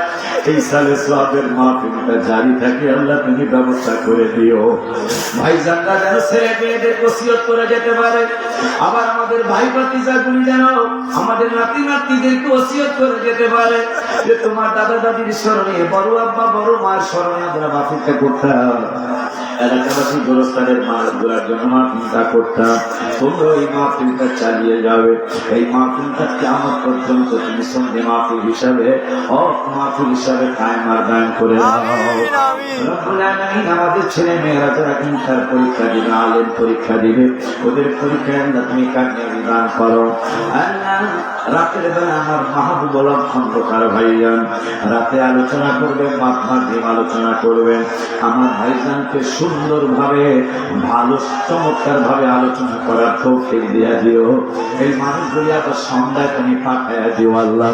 এই সালে সওয়াবের মাহফিলটা জারি থাকে। আল্লাহ তুমি ব্যবস্থা করে দিও। ভাইজানরা যেন ছেলে মেয়েদের ওসিয়ত করে যেতে পারে, আবার আমাদের ভাই ভাতিজাগুলি যেন আমাদের নাতি নাতনিদেরকে ওসিয়ত করে যেতে পারে যে তোমার দাদা দাদির স্মরণে বড় আব্বা বড় মায়ের স্মরণে আমরা মাহফিলটা করতাম, এলাকাবাসী গোরস্থানের মানুষগুলোর জন্য মাহফিলটা করতাম। তোমরা এই মাহফিলটা চালিয়ে যাবে। এই মাহফিলটা কিয়ামত পর্যন্ত তুমি সন্ধে মাহফিল হিসাবে মাহফিল হিসাবে কায়েম আর দান করে দাও। রব্বুল আলামিন আমাদের ছেলে মেয়েরা যারা ইন্টার পরীক্ষা দিবে, আলেম পরীক্ষা দিবে, ওদের পরীক্ষায় আল্লাহ তুমি কামিয়াবি দান করো। আল্লাহ রাতের বেলা আমার মাহবুব খন্দকার ভাইজান রাতে আলোচনা করবেন, মাধ্যমিক আলোচনা করবেন। আমার ভাইজানকে সুন্দরভাবে ভালো চমৎকার ভাবে আলোচনা করার তৌফিক দিয়া দিও। এই মানুষগুলি আবার সন্ধ্যায় তুমি পাঠাইয়া দিও। আল্লাহ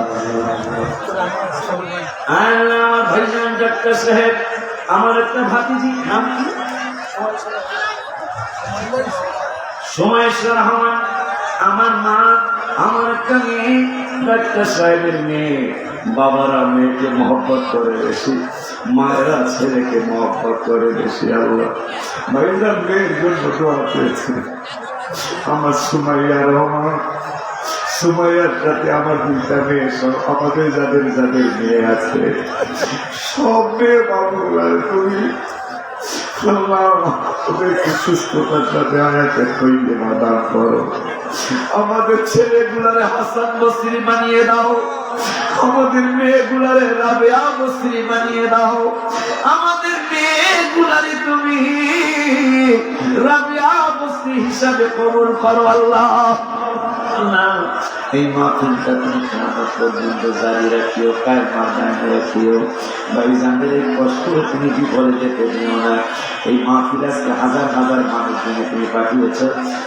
আমার ভাইজান ডাক্তার সাহেব, আমার একটা ভাতিজি নাম কি সুমাইশা রহমান, আমার মা, আমার একটা মেয়ে ডাক্তার সাহেবের মেয়ে। বাবারা মেয়েকে মহব্বত করে বেশি, মায়েরা ছেলেকে মহব্বত করে বেশি। আল্লাহ ভাইজান মেয়ের জন্য দোয়া পেয়েছে। আমার সুমাইয়া রহমান, সুমাইয়ার সাথে আমার 2টা মেয়ে সব আমাদের যাদের যাদের মেয়ে আছে সব মেয়ে বাবুরা তুমি ওদেরকে সুস্থতার সাথে আয়াতের কইলে দান করো। আমাদের ছেলেগুলারে হাসান বসরি বানিয়ে দাও, আমাদের মেয়েগুলারে রাবেয়া বসরি বানিয়ে দাও, আমাদের মেয়েগুলারে তুমি রাবেয়া বসরি হিসাবে কবুল করো। আল্লাহ এই মাহফিলটা তুমি কিয়ামত পর্যন্ত জারি রাখিও, কায়েম রাখিও। ভাইজানদের এই কষ্ট তুমি বিফলে যেতে দিও না। এই মাহফিল আজকে হাজার হাজার মানুষ তুমি পাঠিয়েছ,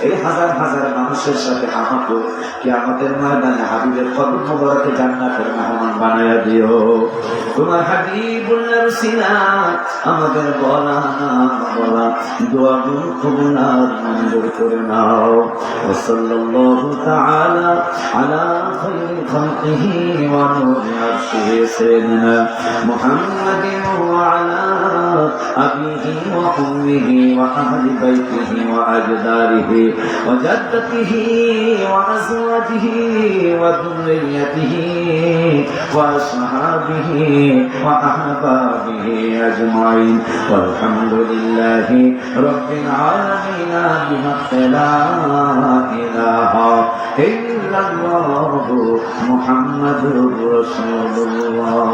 এই হাজার হাজার মানুষের সাথে আমাকে কিয়ামতের ময়দানে হাবিবের কদম মোবারকে জান্নাতের মেহমান বানায়া দিও। তোমার হাবিবুল্লাহ রসিলা আমাদের বলা না বলা দোয়াগুলো কবুল আর মঞ্জুর করে নাও। সাল্লাল্লাহু তাআলা আলা খায়রি খালকিহি ওয়া নূরি আরশিহি সাইয়্যিদিনা মুহাম্মাদিন ওয়া আলা আবিহি ওয়া উম্মিহি ওয়া আহলি বাইতিহি ওয়া আজদারিহি ওয়া জাদ্দাতিহি ওয়া আজওয়াজিহি ওয়া যুররিয়াতিহি ওয়া আসহাবিহি ওয়া আহবাবিহি আজমাইন ওয়ালহামদুলিল্লাহি রাব্বিল আলামিন বিহাqqi লা ইলাহা ইল্লাল্লাহু মুহাম্মাদুর রাসূলুল্লাহ।